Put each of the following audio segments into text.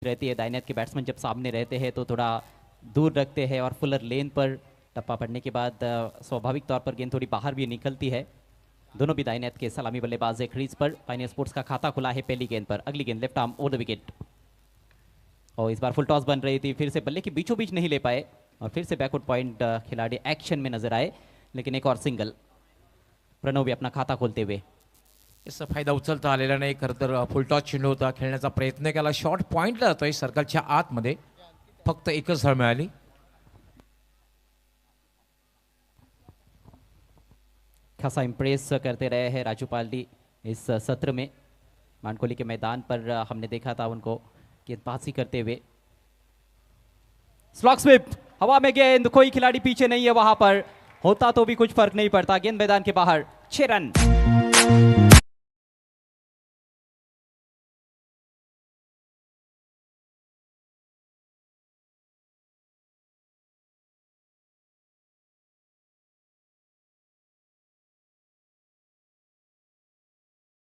रहती है। दाहिने हाथ के बैट्समैन जब सामने रहते हैं तो थोड़ा दूर रखते हैं और फुलर लेन पर टप्पा पड़ने के बाद स्वाभाविक तौर पर गेंद थोड़ी बाहर भी निकलती है। दोनों भी दाहिने हाथ के सलामी बल्लेबाज है क्रीज पर। पायनियर स्पोर्ट्स का खाता खुला है पहली गेंद पर। अगली गेंद left arm over the wicket और इस बार फुल टॉस बन रही थी, फिर से बल्ले के बीचों बीच नहीं ले पाए और फिर से बैकवर्ड पॉइंट खिलाड़ी एक्शन में नजर आए, लेकिन एक और सिंगल। प्रणव भी अपना खाता खोलते हुए याचा फायदा उचलता आलेला नाही. खरं तर फुलटॉस चेंडू होता, खेळण्याचा प्रयत्न केला, शॉट पॉइंटला जातोय सर्कलच्या आतमध्ये, फक्त एकच धाव मिळाली. खासा इंप्रेस करते रहे हैं राजू पालडी इस सत्र में। मानकोली के मैदान पर हमने देखा था उनको गेंदबाजी करते हुए। स्लॉग स्विप, हवा में गेंद, कोई खिलाड़ी पीछे नहीं है वहां पर, होता तो भी कुछ फर्क नहीं पड़ता। गेंद मैदान के बाहर, 6 रन।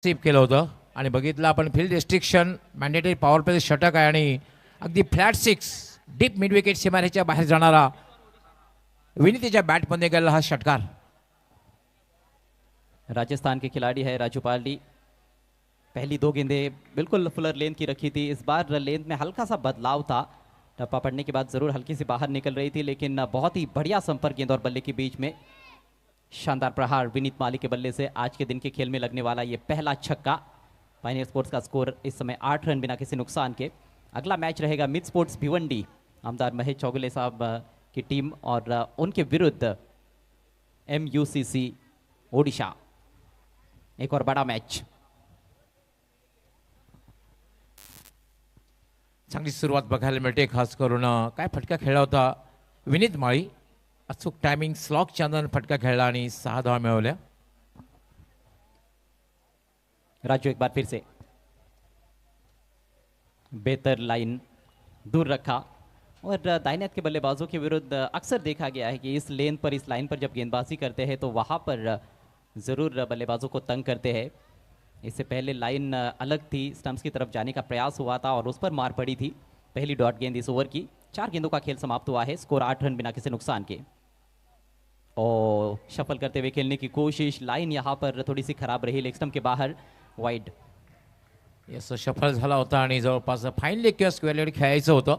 स्वीप केलं होतं आणि बघितलं आपण field restriction mandatory power play षटक आहे आणि अगदी फ्लॅट 6 डीप मिड विकेट सीमारेच्या बाहेर जाणारा विनीतीच्या बॅटमध्ये गेला हा षटकार. राजस्थान के खिलाड़ी है राजू पालडी। पहली 2 गेंदें बिल्कुल फुलर लेन की रखी थी, इस बार लेंथ में हल्का सा बदलाव था। टप्पा पड़ने के बाद जरूर हल्की सी बाहर निकल रही थी, लेकिन बहुत ही बढ़िया संपर्क गेंद और बल्ले के बीच में। शानदार प्रहार विनीत माली के बल्ले से आज के दिन के खेल में लगने वाला ये पहला छक्का। पायनियर स्पोर्ट्स का स्कोर इस समय 8 रन बिना किसी नुकसान के। अगला मैच रहेगा मिड स्पोर्ट्स भिवंडी, आमदार महेश चौगुले साहब की टीम और उनके विरुद्ध MUCC ओडिशा। एक और बड़ा मैच। चांगली सुरुवात बघायला मिळते, खास करून काय फटका खेळला होता विनीत माळी. अचूक टायमिंग, स्लॉक चांदन फटका खेळला आणि 6 धावा मिळवल्या. राजू एक बार फिर से बेहतर लाइन दूर रखा और दाहिने हाथ के बल्लेबाजों के विरुद्ध अक्सर देखा गया है कि इस लेन पर, इस लाइन पर जब गेंदबाजी करते हैं तो वहां पर जरूर बल्लेबाजों को तंग करते हैं। इससे पहले लाइन अलग थी, स्टंप्स की तरफ जाने का प्रयास हुआ था और उस पर मार पड़ी थी। पहली डॉट गेंद इस ओवर की। 4 गेंदों का खेल समाप्त हुआ है, स्कोर 8 रन बिना किसी नुकसान के। और शफल करते हुए खेलने की कोशिश, लाइन यहां पर थोड़ी सी खराब रही, लेग स्टंप के बाहर वाइड। असं सफल झाला होता आणि जवळपास फाईन लेग किंवा स्क्वेअर लेग खेळायचं होतं,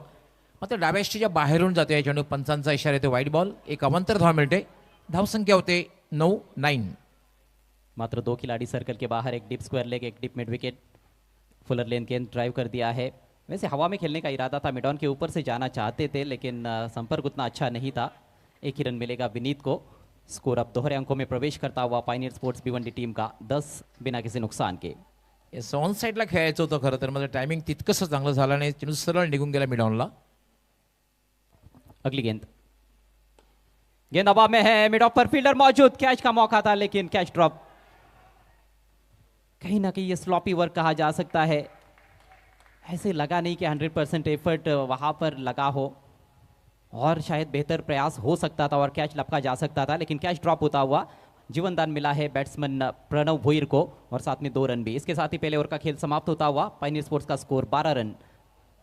मात्र डाव्या स्टीच्या बाहेरून जाते. या चेंडू पंचांचा इशारा येतो वाईड बॉल. एक अवंतर धाव मिळते. धावसंख्या होते 9. मात्र 2 खिलाड़ी सर्कल के बाहर, एक डीप स्क्वायर लेग, एक डीप मिड विकेट। फुलर लेन गेंद ड्राइव कर दिया है। वैसे हवा में खेलने का इरादा था, मिड ऑन के ऊपर से जाना चाहते थे, लेकिन संपर्क उतना अच्छा नहीं था। एक ही रन मिलेगा विनीत को। स्कोर अब दोहरे अंकों में प्रवेश करता हुआ पायनियर स्पोर्ट्स भिवंडी टीम का 10 बिना किसी नुकसान के। ऑन साईडला खेळायचं होतं खरं तर, माझं टायमिंग तितकंसं चांगलं झालं नाही, चेंडू सरळ निघून गेला मिड ऑनला. अगली गेंद, गेंद हवा में है, मिड ऑफ पर फील्डर मौजूद, कैच का मौका था लेकिन कैच ड्रॉप। कहीं ना कहीं ये स्लॉपी वर्क कहा जा सकता है। ऐसे लगा नहीं कि 100% एफर्ट वहां पर लगा हो और शायद बेहतर प्रयास हो सकता था और कैच लपका जा सकता था, लेकिन कैच ड्रॉप होता हुआ जीवनदान मिला है बैट्समैन प्रणव भोईर को और साथ में 2 रन भी। इसके साथ ही पहले ओवर का खेल समाप्त होता हुआ पायनियर स्पोर्ट्स का स्कोर 12 रन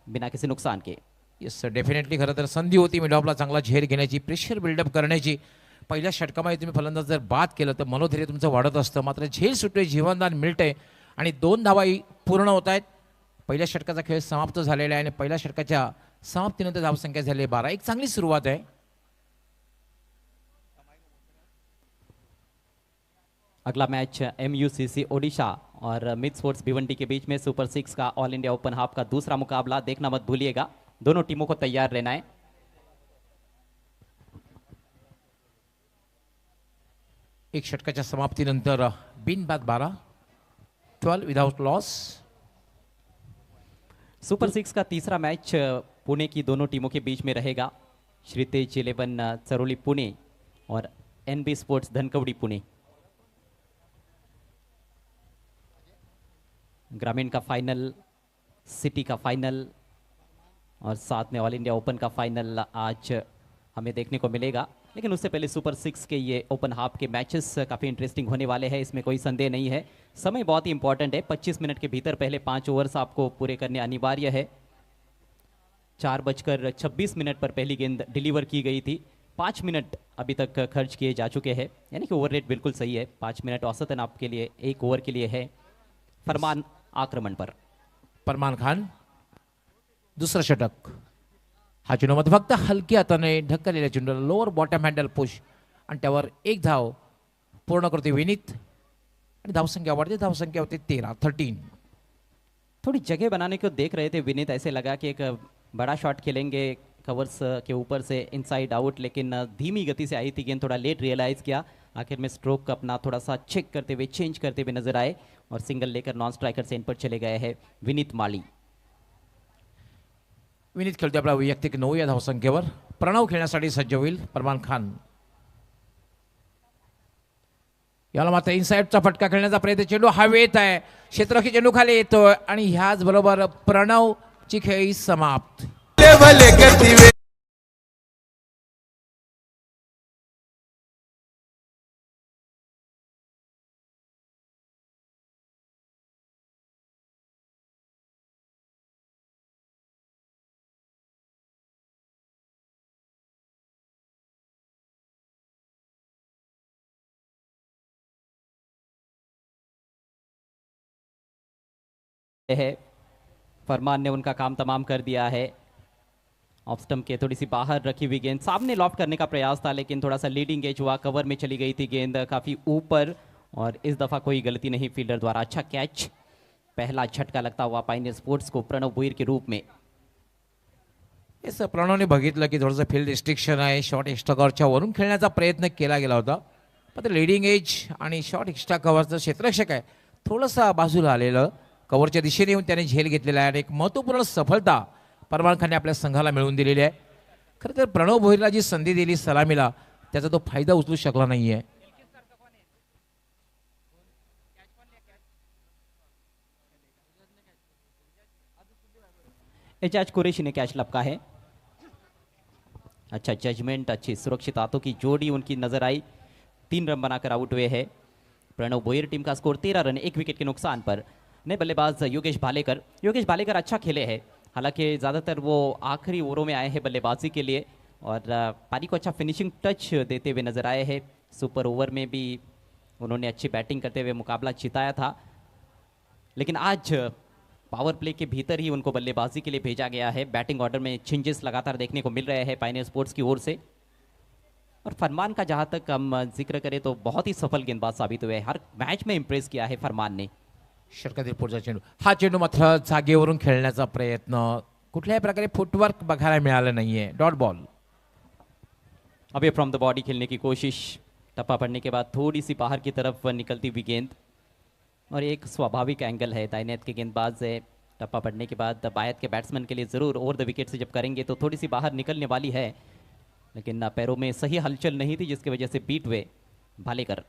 बिना किसी नुकसान के। येस डेफिनेटली खरं तर संधी होती मिड ऑफला चांगला झेर घेण्याची, प्रेशर बिल्डअप करण्याची. पहिल्या षटकामध्ये तुम्ही फलंदाज जर बाद केलं तर मनोधैर्य तुमचं वाढत असतं, मात्र झेल सुटते, जीवनदान मिळते आणि 2 धावाही पूर्ण होत आहेत. पहिल्या षटकाचा खेळ समाप्त झालेला आहे आणि पहिल्या षटकाच्या समाप्तीनंतर धावसंख्या झाली 12. एक चांगली सुरुवात आहे. अगला मैच MUCC ओडिशा और मिड स्पोर्ट्स भिवंडी के बीच में सुपर 6 का ऑल इंडिया ओपन हाफ का दूसरा मुकाबला। देखना मत भूलिएगा, दोनों टीमों को तैयार रहना है। एक षटकाच्या समाप्तीनंतर बिनबाद 12 विदाउट लॉस। सुपर 6 का तीसरा मैच पुणे की दोनों टीमों के बीच में रहेगा। श्रीतेज 11 चरोली पुणे और NB स्पोर्ट्स धनकवड़ी पुणे। ग्रामीण का फाइनल, सिटी का फाइनल और साथ में ऑल इंडिया ओपन का फाइनल आज हमें देखने को मिलेगा। लेकिन उससे पहले सुपर 6 के ये ओपन हाफ के मैचेस काफ़ी इंटरेस्टिंग होने वाले हैं, इसमें कोई संदेह नहीं है। समय बहुत ही इंपॉर्टेंट है, 25 मिनट के भीतर पहले 5 ओवर्स आपको पूरे करने अनिवार्य है। 4:26 पर पहली गेंद डिलीवर की गई थी। 5 मिनट अभी तक खर्च किए जा चुके हैं, यानी कि ओवर रेट बिल्कुल सही है। 5 मिनट औसतन आपके लिए एक ओवर के लिए है। फरमान आक्रमण पर। फरमान खान दुसरं षटक. हा चेंडूमध्ये फक्त हलक्या हाताने ढकललेल्या चेंडूला लोअर बॉटम हँडल पुश आणि त्यावर एक धाव पूर्ण करते विनीत आणि धावसंख्या वाढते. धावसंख्या होते 13. थोड़ी जगह बनाने को देख रहे थे विनीत, ऐसे लगा कि एक बड़ा शॉट खेलेंगे कवर्स के ऊपर से इनसाइड आउट, लेकिन धीमी गति से आई थी गेंद, थोड़ा लेट रियलाइज़ किया। आखिर में स्ट्रोक अपना थोड़ा सा चेक करते हुए, चेंज करते हुए नजर आए और सिंगल लेकर नॉन स्ट्राइकर से इन पर चले गए हैं विनीत माली। विनीत खेळतो आपला वैयक्तिक 9 या धावसंख्येवर. प्रणव खेळण्यासाठी सज्ज होईल फरमान खान. याला मात्र इनसाइडचा फटका खेळण्याचा प्रयत्न. चेंडू हवेत आहे, क्षेत्ररक्षी चेंडू खाली येतोय आणि ह्याच बरोबर प्रणवची खेळी समाप्त. है फरमान ने उनका काम तमाम कर दिया है। ऑफ स्टंप के थोड़ी सी बाहर रखी हुई गेंद सामने लॉफ्ट करने का प्रयास था, लेकिन थोड़ा सा लीडिंग एज हुआ, कवर में चली गई थी गेंद काफ़ी ऊपर और इस दफ़ा कोई गलती नहीं फील्डर द्वारा। अच्छा कैच, पहला झटका लगता हुआ पायनियर स्पोर्ट्स को प्रणव भोईर के रूप में। येस, प्रणवने बघितलं की थोडंसं फील्ड रिस्ट्रिक्शन आहे, शॉर्ट एक्स्ट्रा कव्हरच्या वरून खेळण्याचा प्रयत्न केला गेला होता, पण लीडिंग एज आणि शॉर्ट एक्स्ट्रा कव्हरचं क्षेत्ररक्षक आहे थोडंसं बाजूला आलेलं, कव्हरच्या दिशेने येऊन त्याने झेल घेतलेला आहे आणि एक महत्त्वपूर्ण सफलता फरमान खानने आपल्या संघाला मिळवून दिलेली आहे. खरं तर प्रणव भोईरला जी संधी दिली सलामीला, त्याचा तो फायदा उचलू शकला नाहीये. एजाज कुरैशी ने कैच लपका है। अच्छा जजमेंट, अच्छी सुरक्षित हाथों की जोड़ी उनकी नजर आई। 3 रन बनाकर आउट हुए हैं प्रणव भोईर। टीम का स्कोर 13 रन 1 विकेट के नुकसान पर। नए बल्लेबाज योगेश भालेकर अच्छा खेले हैं, हालांकि ज़्यादातर वो आखिरी ओवरों में आए हैं बल्लेबाजी के लिए और पारी को अच्छा फिनिशिंग टच देते हुए नजर आए हैं। सुपर ओवर में भी उन्होंने अच्छी बैटिंग करते हुए मुकाबला जिताया था, लेकिन आज पावर प्ले के भीतर ही उनको बल्लेबाजी के लिए भेजा गया है। बैटिंग ऑर्डर में चेंजेस लगातार देखने को मिल रहे हैं पायनियर स्पोर्ट्स की ओर से। और फरमान का जहां तक हम जिक्र करें तो बहुत ही सफल गेंदबाज साबित हुए, हर मैच में इंप्रेस किया है फरमान ने। षटकातील पुढचा चेंडू, हा चेंडू मात्र जागेवरून खेळण्याचा प्रयत्न, कुठल्याही प्रकारे फुटवर्क बघायला मिळालं नाहीये. Dot ball. Away from the body खेलने की कोशिश, टप्पा पड़ने के बाद थोड़ी सी बाहर की तरफ निकलती हुई गेंद और एक स्वाभाविक एंगल है। दाहिनेत के गेंदबाज है, टप्पा पड़ने के बाद बायत के बैट्समैन के लिए ज़रूर ओवर द विकेट से जब करेंगे तो थोड़ी सी बाहर निकलने वाली है, लेकिन पैरों में सही हलचल नहीं थी जिसकी वजह से बीट हुए भालेकर।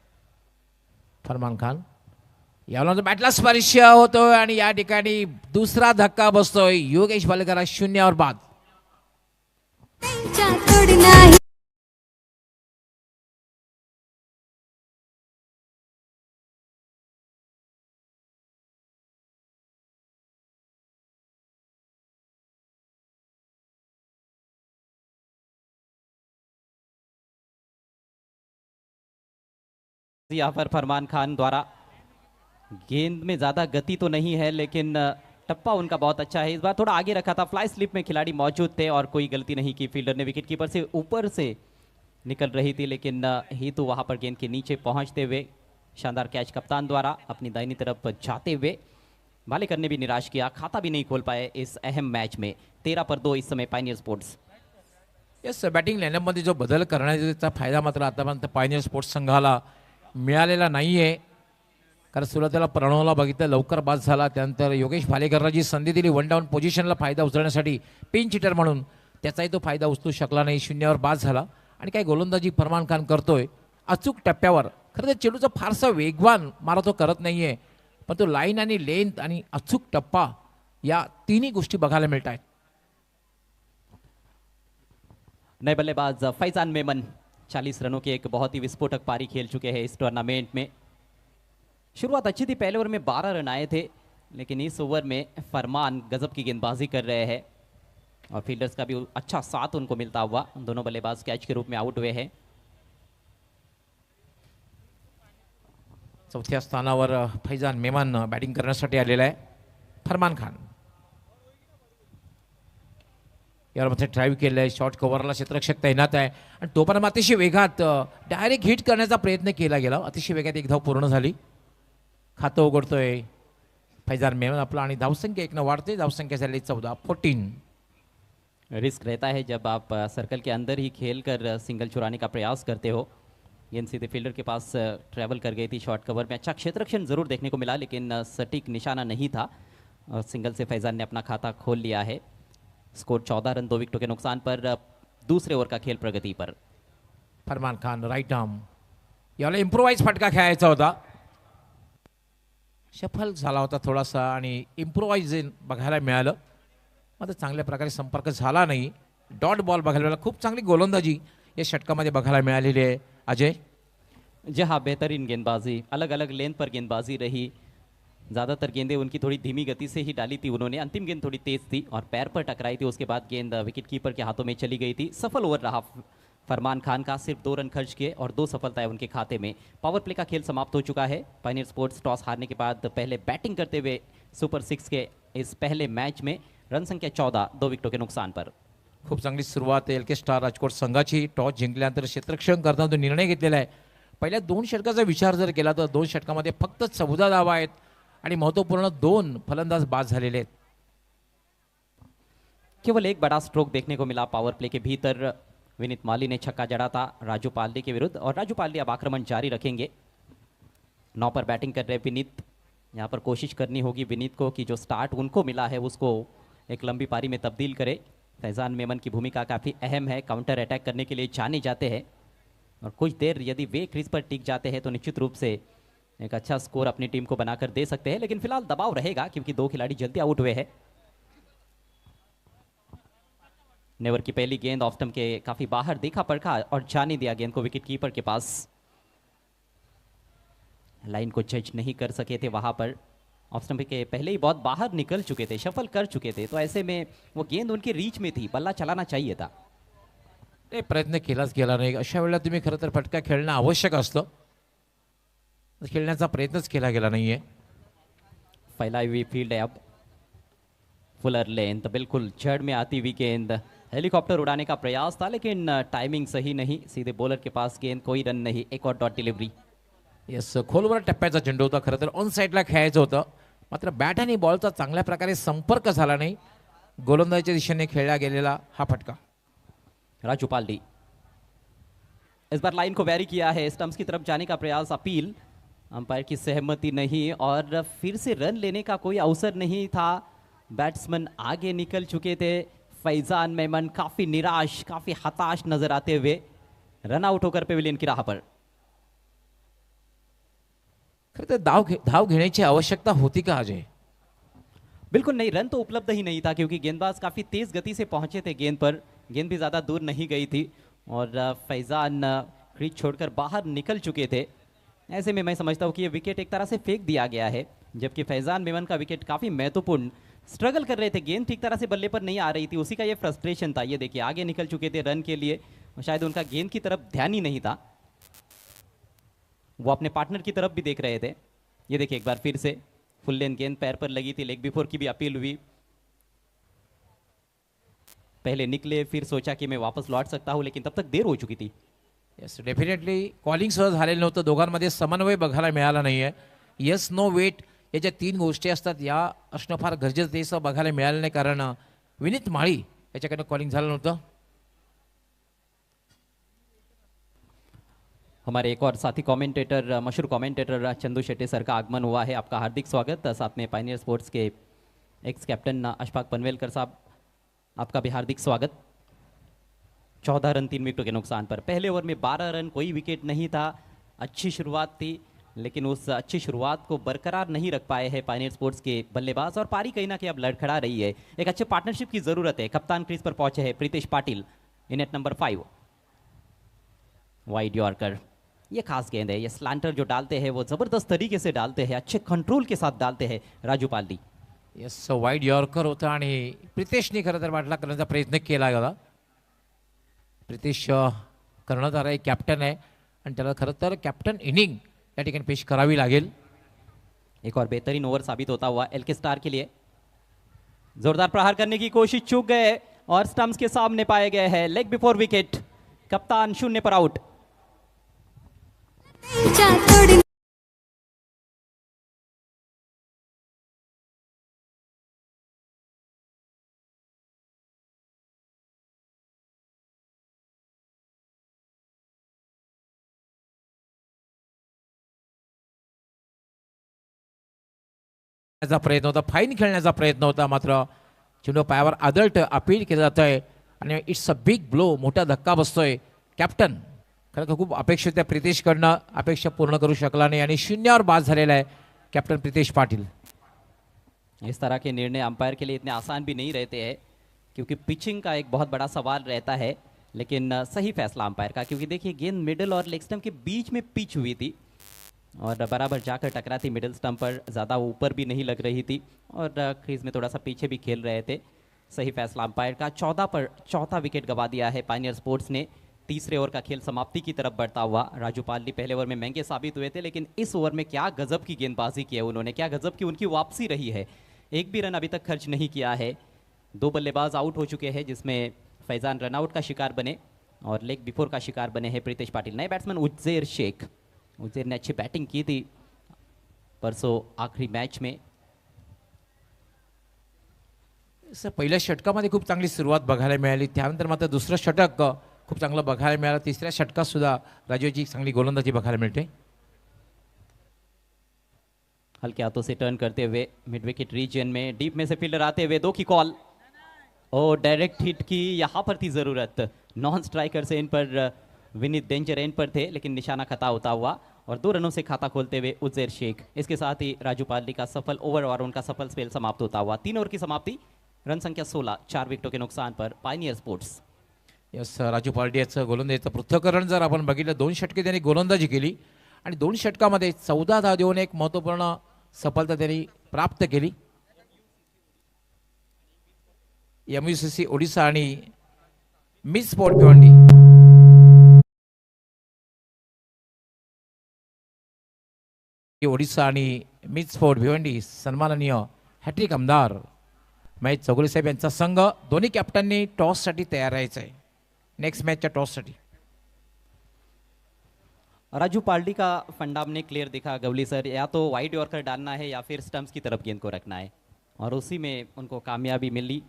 फरमान खान याला बॅटला स्पर्श होतोय आणि या ठिकाणी दुसरा धक्का बसतोय. योगेश भालेकर 0 बाद. यहाँ पर फरमान खान द्वारा गेंद में ज़्यादा गति तो नहीं है, लेकिन टप्पा उनका बहुत अच्छा है। इस बार थोड़ा आगे रखा था, फ्लाई स्लिप में खिलाड़ी मौजूद थे और कोई गलती नहीं की फील्डर ने। विकेट कीपर से ऊपर से निकल रही थी, लेकिन ही तो वहाँ पर गेंद के नीचे पहुँचते हुए शानदार कैच कप्तान द्वारा अपनी दाहिनी तरफ जाते हुए भालेकर ने भी निराश किया, खाता भी नहीं खोल पाए इस अहम मैच में। 13-2 इस समय पायनियर स्पोर्ट्स। येस, बॅटिंग लाईनअपमध्ये जो बदल करण्याचा फायदा मात्र आतापर्यंत पायनियर स्पोर्ट्स संघाला मिळालेला नाहीये. कारण सुरुवातीला प्रणवला बघितलं, लवकर बाद झाला, त्यानंतर योगेश भालेकरला जी संधी दिली वन डाऊन पोझिशनला फायदा उचलण्यासाठी पिंच हिटर म्हणून, त्याचाही तो फायदा उचलू शकला नाही, 0 बाद झाला. आणि काय गोलंदाजी फरमान खान करतोय अचूक टप्प्यावर. खरं तर चेंडूचा फारसा वेगवान मारा तो करत नाहीये, पण तो लाईन आणि लेंथ आणि अचूक टप्पा या तिन्ही गोष्टी बघायला मिळत आहेत. नए बल्लेबाज फैजान मेमन 40 रनों की एक बहुत ही विस्फोटक पारी खेल चुके हैं इस टूर्नामेंट में। शुरुआत अच्छी थी, पहले ओवर में 12 रन आए थे, लेकिन इस ओवर में फरमान गजब की गेंदबाजी कर रहे हैं और फील्डर्स का भी अच्छा साथ उनको मिलता हुआ। दोनों बल्लेबाज कैच के रूप में आउट हुए हैं। चौथ्या स्थानावर फैजान मेमन बॅटिंग करण्यासाठी आलेला आहे. फरमान खान यामध्ये ड्राईव्ह केलं आहे. शॉर्ट कव्हरला क्षेत्ररक्षक तैनात आहे आणि तो पण अतिशय वेगात डायरेक्ट हिट करण्याचा प्रयत्न केला गेला. अतिशय वेगात एक धाव पूर्ण झाली. खातं उघडतोय फैजान मेमन आपला आणि धावसंख्या 1 वाढते. धावसंख्या झाली 14. रिस्क रहता है जब आप सर्कल के अंदर ही खेल कर सिंगल चुराने का प्रयास करते हो। गेंद सीधे फील्डर के पास ट्रैवल कर गई थी। शॉर्ट कवर में अच्छा क्षेत्ररक्षण जरूर देखने को मिला, लेकिन सटीक निशाना नहीं था। और सिंगल से फैजान ने अपना खाता खोल लिया है। स्कोर 14 रन 2 विकेटों के नुकसान पर। दूसरे ओवर का खेल प्रगति पर। फरमान खान राईट आर्म, याला इम्प्रोवाइज फटका खेळायचा होता. शफल झाला होता थोडासा आणि इम्प्रोवाइज बघायला मिळालं. मात्र चांगल्या प्रकारे संपर्क झाला नाही. डॉट बॉल बघायला मिळाला. खूप चांगली गोलंदाजी या षटकामध्ये बघायला मिळालेली आहे. अजय जी हाँ, बेहतरीन गेंदबाजी, अलग अलग लेंथ पर गेंदबाजी रही। ज़्यादातर गेंदें उनकी थोड़ी धीमी गति से ही डाली थी उन्होंने। अंतिम गेंद थोड़ी तेज़ थी और पैर पर टकराई थी। उसके बाद गेंद विकेट कीपर के हाथों में चली गई थी। सफल ओवर रहा फरमान खान का। सिर्फ 2 रन खर्च किए और 2 सफलताएं उनके खाते में। पावर प्ले का खेल समाप्त हो चुका है। पायनियर स्पोर्ट्स टॉस हारने के बाद पहले बैटिंग करते हुए सुपर 6 के इस पहले मैच में रन संख्या 14 2 विकेटों के नुकसान पर। खूप चांगली सुरुवात आहे एलके स्टार राजकोट संघाची. टॉस जिंकल्यानंतर क्षेत्ररक्षण करताना तो निर्णय घेतलेला आहे. पहिल्या 2 षटकाचा विचार जर केला तर 2 षटकामध्ये फक्त 14 धावा आहेत आणि महत्त्वपूर्ण 2 फलंदाज बाद झालेले आहेत. केवल एक बड़ा स्ट्रोक देखने को मिला पावर प्ले के भीतर। विनीत माली ने छक्का जड़ा था राजू पाल्डी के विरुद्ध और राजू पाल्डी अब आक्रमण जारी रखेंगे। 9 पर बैटिंग कर रहे विनीत। यहाँ पर कोशिश करनी होगी विनीत को कि जो स्टार्ट उनको मिला है उसको एक लंबी पारी में तब्दील करे। फैजान मेमन की भूमिका काफ़ी अहम है। काउंटर अटैक करने के लिए जाने जाते हैं और कुछ देर यदि वे क्रीज पर टिक जाते हैं तो निश्चित रूप से एक अच्छा स्कोर अपनी टीम को बनाकर दे सकते हैं। लेकिन फिलहाल दबाव रहेगा क्योंकि 2 खिलाड़ी जल्दी आउट हुए हैं। नेवर की पहली गेंद ऑफ स्टंप के काफी बाहर देखा परखा और जाने दिया गेंद को विकेट कीपर के पास। लाइन को जज नहीं कर सके थे वहां पर। ऑफ स्टंप के पहले ही बहुत बाहर निकल चुके थे, शफल कर चुके थे, तो ऐसे में वो गेंद उनके रीच में थी, बल्ला चलाना चाहिए था। प्रयत्न केलाच गेला नाही. अशा वेळेला तुम्ही खरं तर फटका खेळणं आवश्यक असतं. खेळण्याचा प्रयत्नच केला गेला नाहीये. फैलाई हुई फील्ड है अब। फुलर लेंथ बिल्कुल जड़ में आती हुई गेंद। हेलीकॉप्टर उड़ाने का प्रयास था लेकिन टाइमिंग सही नहीं। सीधे बॉलर के पास गेंद, कोई रन नहीं। एक और डॉट डिलीवरी। यस, खोलवर टप्प्याचा चेंडू होता. खरं तर ऑन साईडला खेळायचं होतं. मात्र बॅट आणि बॉलचा चांगल्या प्रकारे संपर्क झाला नाही. गोलंदाजीच्या दिशेने खेळला गेलेला हा फटका. राजू पाल्डी इस बार लाइन को वैरी किया है। स्टंप्स की तरफ जाने का प्रयास, अपील, अंपायर की सहमति नहीं और फिर से रन लेने का कोई अवसर नहीं था। बैट्समैन आगे निकल चुके थे। फैजान मेमन काफी निराश, काफी हताश नजर आते हुए रन आउट होकर पेविलियन की राह पर। खरं तर धाव घेण्याची आवश्यकता होती का अजय? बिल्कुल नहीं, रन तो उपलब्ध ही नहीं था क्योंकि गेंदबाज काफी तेज गति से पहुंचे थे गेंद पर। गेंद भी ज्यादा दूर नहीं गई थी और फैजान क्रीज छोड़कर बाहर निकल चुके थे। ऐसे में मैं समझता हूं कि ये विकेट एक तरह से फेंक दिया गया है, जबकि फैजान मेमन का विकेट काफी महत्वपूर्ण। स्ट्रगल कर रहे थे, गेंद ठीक तरह से बल्ले पर नहीं आ रही थी, उसी का ये फ्रस्ट्रेशन था। ये देखिए आगे निकल चुके थे रन के लिए और शायद उनका गेंद की तरफ ध्यान ही नहीं था, वो अपने पार्टनर की तरफ भी देख रहे थे। ये देखिए एक बार फिर से फुल लेन गेंद पैर पर लगी थी। लेग बिफोर की भी अपील हुई। पहले निकले, फिर सोचा कि मैं वापस लौट सकता हूं, लेकिन तब तक देर हो चुकी थी। येस, डेफिनेटली कॉलिंग सहज झालेलं नव्हतं. दोघांमध्ये समन्वय बघायला मिळाला नाहीये. येस, नो, वेट या ज्या 3 गोष्टी असतात या असणं फार गरजेचं आहे. असं बघायला मिळालं नाही कारण विनीत माळी याच्याकडनं कॉलिंग झालं नव्हतं. हमारे एक और साथी कमेंटेटर, मशहूर कमेंटेटर चंदू शेट्टी सर का आगमन हुआ है। आपका हार्दिक स्वागत। साथ में पायनियर स्पोर्ट्स के एक्स कैप्टन अशफाक पनवेलकर साहब, आपका भी हार्दिक स्वागत। 14 रन 3 विकेटों के नुकसान पर। पहले ओवर में 12 रन, कोई विकेट नहीं था। अच्छी शुरुआत थी लेकिन उस अच्छी शुरुआत को बरकरार नहीं रख पाए हैं पायनियर स्पोर्ट्स के बल्लेबाज और पारी कहीं ना कहीं अब लड़खड़ा रही है। एक अच्छे पार्टनरशिप की जरूरत है। कप्तान क्रीज पर पहुंचे हैं प्रीतेश पाटिल इन एट नंबर 5। वाइड यॉर्कर, ये खास गेंद है। ये स्लैंटर जो डालते हैं वो जबरदस्त तरीके से डालते हैं, अच्छे कंट्रोल के साथ डालते हैं राजू पाल्डी। येस वाईड यॉर्कर होता आणि प्रितेशने खरं तर वाटला करण्याचा प्रयत्न केला गेला. प्रितेश कर्णधार आहे, कॅप्टन आहे आणि त्याला खरं तर कॅप्टन इनिंग या ठिकाणी पेश करावी लागेल. एक और बेहतरीन ओवर साबित होता हुआ एलके स्टार के लिए. जोरदार प्रहार करने की कोशिश चूक गए और स्टंप्स के सामने पाए गए हैं. Leg before wicket. कप्तान 0 पर आउट. प्रयत्न होता, फाईन खेळण्याचा प्रयत्न होता, मात्र चेंडू पायावर आदळत अपील केलं जात आहे आणि इट्स अ बिग ब्लो. मोठा धक्का बसतोय. कॅप्टन खरं तर खूप अपेक्षित आहे प्रितेशकडनं, अपेक्षा पूर्ण करू शकला नाही आणि 0वर बाद झालेला आहे कॅप्टन प्रितेश पाटिल. इस तरह के निर्णय अंपायर के लिए इतने आसान भी नहीं रहते हैं क्योंकि पिचिंग का एक बहुत बड़ा सवाल रहता है. लेकिन सही फैसला अंपायर का, क्योंकि देखिए गेंद मिडिल और लेग स्टंप के बीच में पिच हुई थी और बराबर जाकर टकरा थी मिडिल स्टंप पर. ज़्यादा ऊपर भी नहीं लग रही थी और क्रीज में थोड़ा सा पीछे भी खेल रहे थे. सही फैसला अंपायर का. 14 पर चौथा विकेट गवा दिया है पायनियर स्पोर्ट्स ने. तीसरे ओवर का खेल समाप्ति की तरफ बढ़ता हुआ. राजू पालड़ी पहले ओवर में महंगे साबित हुए थे, लेकिन इस ओवर में क्या गजब की गेंदबाजी की है उन्होंने, क्या गजब की उनकी वापसी रही है. एक भी रन अभी तक खर्च नहीं किया है. 2 बल्लेबाज आउट हो चुके हैं, जिसमें फैजान रनआउट का शिकार बने और लेग बिफोर का शिकार बने हैं प्रीतेश पाटिल. नए बैट्समैन उज्जैर शेख. उज्जैर ने अच्छी बैटिंग की थी परसों आखिरी मैच में. पहिल्या षटकामध्ये खूप चांगली सुरुवात बघायला मिळाली, त्यानंतर मात्र दुसरं षटक खूप चांगलं बघायला मिळालं. तिसऱ्या षटकात सुद्धा राजूची चांगली गोलंदाजी बघायला मिळते. हल्के हाथों से टर्न करते हुए मिड विकेट रीजन में डीप में से फील्डर आते हुए 2 की कॉल. और डायरेक्ट हिट की यहाँ पर थी ज़रूरत. नॉन स्ट्राइकर से इन पर विनीत डेंजर एंड पर थे, लेकिन निशाना खता होता हुआ और 2 रनों से खाता खोलते हुए उज्जैर शेख. इसके साथ ही राजू पालड़ी का सफल ओवर और उनका सफल स्पेल समाप्त होता हुआ. 3 ओवर की समाप्ति. रन संख्या 16, 4 विकेटों के नुकसान पर Pioneer sports. Yes Raju Paldi याचं गोलंदाजीचं पृथक्करण जर आपण बघितलं, 2 षटके त्यांनी गोलंदाजी केली आणि 2 षटकामध्ये 14 धावा देऊन एक महत्त्वपूर्ण सफलता त्यांनी प्राप्त केली. MUCC ओडिशा आणि मिस स्पोर्ट भिवंडी ओडिशा आणि मिस स्पोर्ट भिवंडी सन्माननीय हॅट्रिक आमदार महेश चौगुले साहेब यांचा संघ. दोन्ही कॅप्टननी टॉससाठी तयार राहायचं आहे, नेक्स्ट मैच टॉससाठी. राजू पालड़ी का फंडा हमने क्लियर दिखा गवली सर, या तो वाइड यॉर्कर डालना है या फिर स्टंप्स की तरफ गेंद को रखना है, और उसी में उनको कामयाबी मिली.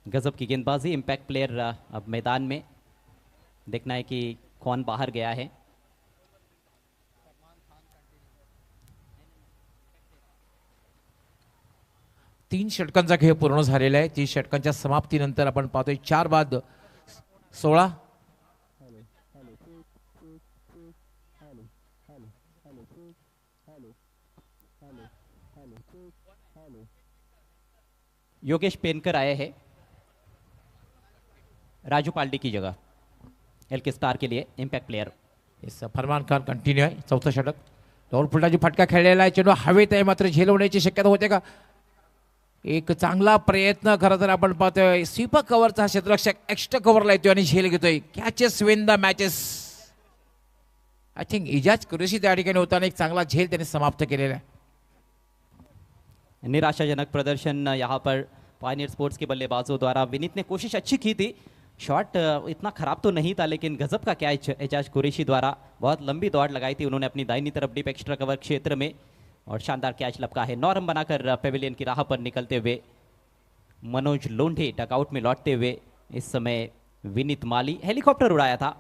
गजब की गेंदबाजी. इम्पैक्ट प्लेयर अब मैदान में. देखना है कि कौन बाहर गया है. तीन षटकांचा खेळ पूर्ण झालेला आहे. 30 षटकांच्या समाप्तीनंतर आपण पाहतोय 4 बाद 16. योगेश पेनकर आए हैं राजू पालड़ी की जगह एलके स्टार के लिए. Impact player. Farman Khan continue आहे. चौथं षटक. राहुल फुलटाची फटका खेळलेला आहे. चेंडू हवेत आहे, मात्र झेल होण्याची शक्यता होते का? एक चांगला प्रयत्न खरं तर आपण पाहतोय. स्वीपर कव्हरचा क्षेत्ररक्षक एक्स्ट्रा कव्हरला येतोय आणि झेल घेतोय. Catches win the matches. I think Ijaz Qureshi त्या ठिकाणी होताना एक चांगला झेल त्याने समाप्त केलेला आहे. निराशाजनक प्रदर्शन यहाँ पर पायनियर स्पोर्ट्स के बल्लेबाजों द्वारा. विनीत ने कोशिश अच्छी की थी, शॉट इतना खराब तो नहीं था, लेकिन गजब का कैच एजाज कुरैशी द्वारा. बहुत लंबी दौड़ लगाई थी उन्होंने अपनी दाहिनी तरफ डीप एक्स्ट्रा कवर क्षेत्र में और शानदार कैच लपका है. 9 रन बनाकर पेविलियन की राह पर निकलते हुए मनोज लोंढे डकआउट में लौटते हुए इस समय विनीत माली. हेलीकॉप्टर उड़ाया था.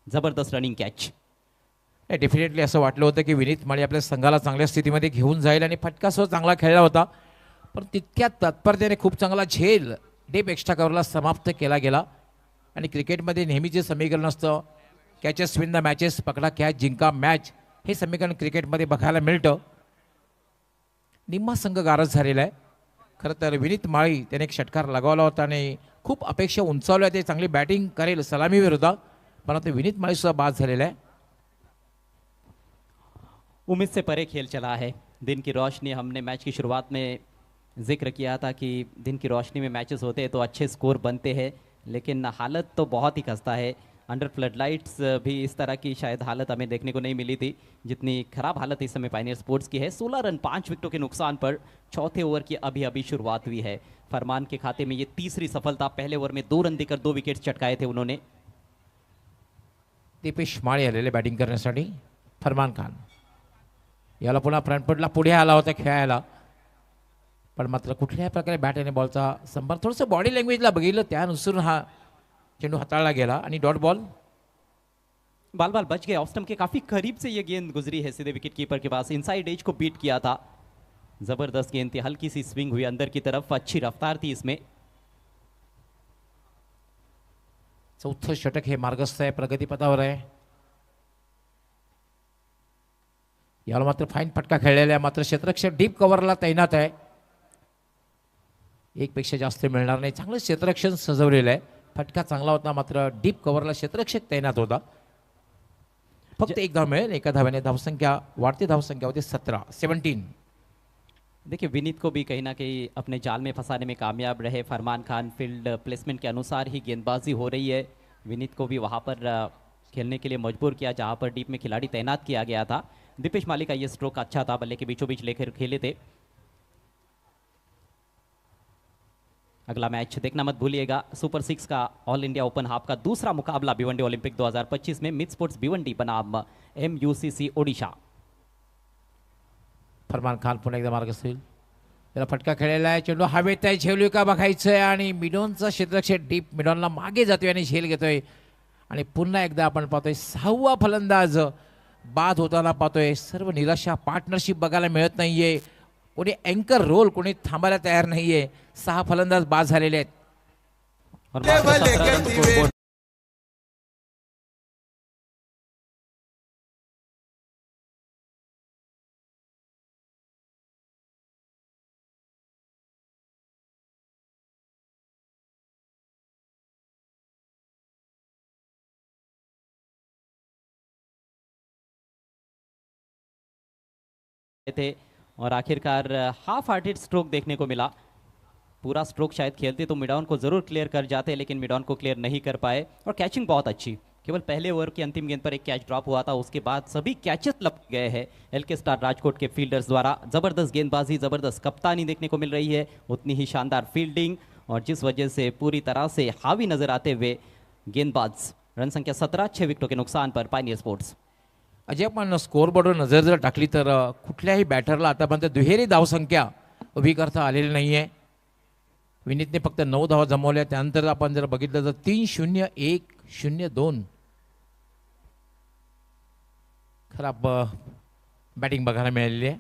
जबरदस्त रनिंग कैच. डेफिनेटली असं वाटलं होतं की विनीत माळी आपल्या संघाला चांगल्या स्थितीमध्ये घेऊन जाईल आणि फटकासह चांगला खेळला होता, पण तितक्या तत्परतेने खूप चांगला झेल डीप एक्स्ट्रा कव्हरला समाप्त केला गेला. आणि क्रिकेटमध्ये नेहमी जे समीकरण असतं कॅचेस विन द मॅचेस, पकडा कॅच जिंका मॅच, हे समीकरण क्रिकेटमध्ये बघायला मिळतं. निम्मा संघ गारज झालेला आहे. खरं तर विनीत माळी त्याने एक षटकार लगावला होता आणि खूप अपेक्षा उंचावल्या. ते चांगली बॅटिंग करेल सलामीवर होता, पण आता विनीत माळी सुद्धा बाद झालेला आहे. उम्मीद से परे खेल चला है. दिन की रोशनी, हमने मैच की शुरुआत में जिक्र किया था कि दिन की रोशनी में मैचेस होते हैं तो अच्छे स्कोर बनते हैं, लेकिन हालत तो बहुत ही खस्ता है। अंडर फ्लड लाइट्स भी इस तरह की शायद हालत हमें देखने को नहीं मिली थी जितनी खराब हालत इस समय पायनियर स्पोर्ट्स की है। 16 रन 5 विकेटों के नुकसान पर चौथे ओवर की अभी अभी शुरुआत हुई है। फरमान के खाते में ये तीसरी सफलता, पहले ओवर में 2 रन देकर 2 विकेट चटकाए थे उन्होंने। दीपेश माळी आलेले बॅटिंग करण्यासाठी. फरमान खान याला पुन्हा फ्रंटफुटला पुढे आला होता खेळायला, पण मात्र कुठल्याही प्रकारे बॅट आणि बॉलचा संपर्क, थोडंसं बॉडी लँग्वेजला बघितलं त्यानुसार हा चेंडू हाताळला गेला आणि डॉट बॉल. बाल बाल बच गए, ऑफ स्टंप के काफी करीब से ये गेंद गुजरी है सीधे विकेट कीपर के पास, इनसाइड एज को बीट किया था। जबरदस्त गेंद थी, हल्की सी स्विंग हुई अंदर की तरफ, अच्छी रफ्तार थी इसमें। चौथं षटक हे मार्गस्थ आहे, प्रगतीपथावर आहे. याला मात्र फाईन फटका खेळलेला आहे, मात्र क्षेत्ररक्षक डीप कव्हरला तैनात आहे. एक पेक्षा जास्त मिळणार नाही. चांगलं क्षेत्ररक्षण सजवलेलं आहे. फटका चांगला होता, मात्र डीप कव्हरला क्षेत्ररक्षक तैनात होता. फक्त एक धाव मिळेल. एका धाव्याने धावसंख्या वाढती, धावसंख्या होती 17. देखिए विनीत को भी कहीं ना कहीं अपने जाल में फंसाने में कामयाब रहे फरमान खान। फील्ड प्लेसमेंट के अनुसार ही गेंदबाजी हो रही है। विनीत को भी वहां पर खेलने के लिए मजबूर किया जहां पर डीप में खिलाड़ी तैनात किया गया था। दीपेश माली का ये स्ट्रोक अच्छा था, बल्ले के बीचों बीच लेकर खेले थे। अगला मैच देखना मत भूलिएगा, सुपर 6 का ऑल इंडिया ओपन हाफ का दूसरा मुकाबला भिवंडी ओलंपिक 2025 में मिड स्पोर्ट्स भिवंडी बनाम MUCC ओडिशा। फरमान खान पुन्हा एकदा मार्गस्थ होईल. त्याला फटका खेळलेला आहे. चेंडू हवेत आहे, झेलू का बघायचं आहे आणि मिडॉनचा क्षेत्ररक्षक डीप मिडॉनला मागे जातोय आणि झेल घेतोय. आणि पुन्हा एकदा आपण पाहतोय 6वा फलंदाज बाद होताना पाहतोय. सर्व निराशा, पार्टनरशिप बघायला मिळत नाहीये. कोणी अँकर रोल कोणी थांबायला तयार नाहीये. 6 फलंदाज बाद झालेले आहेत. और मात्र 17 रन स्कोरबोर्ड। थे और आखिरकार हाफ हार्टेड स्ट्रोक देखने को मिला। पूरा स्ट्रोक शायद खेलते तो मिडॉन को जरूर क्लियर कर जाते, लेकिन मिडॉन को क्लियर नहीं कर पाए। और कैचिंग बहुत अच्छी, केवल पहले ओवर की अंतिम गेंद पर एक कैच ड्रॉप हुआ था, उसके बाद सभी कैचेस लपक गए हैं LK स्टार राजकोट के फील्डर्स द्वारा। जबरदस्त गेंदबाजी, जबरदस्त कप्तानी देखने को मिल रही है, उतनी ही शानदार फील्डिंग, और जिस वजह से पूरी तरह से हावी नजर आते हुए गेंदबाज। रन संख्या 17, 6 विकेटों के नुकसान पर पायनियर स्पोर्ट्स। अजय आपण स्कोअरबोर्डवर नजर जर टाकली तर कुठल्याही बॅटरला आतापर्यंत दुहेरी धावसंख्या उभी करता आलेली नाहीये. विनीतने फक्त 9 धावा जमवल्या. त्यानंतर आपण जर बघितलं तर 3-0-1-0-2 खराब बॅटिंग बघायला मिळालेली आहे.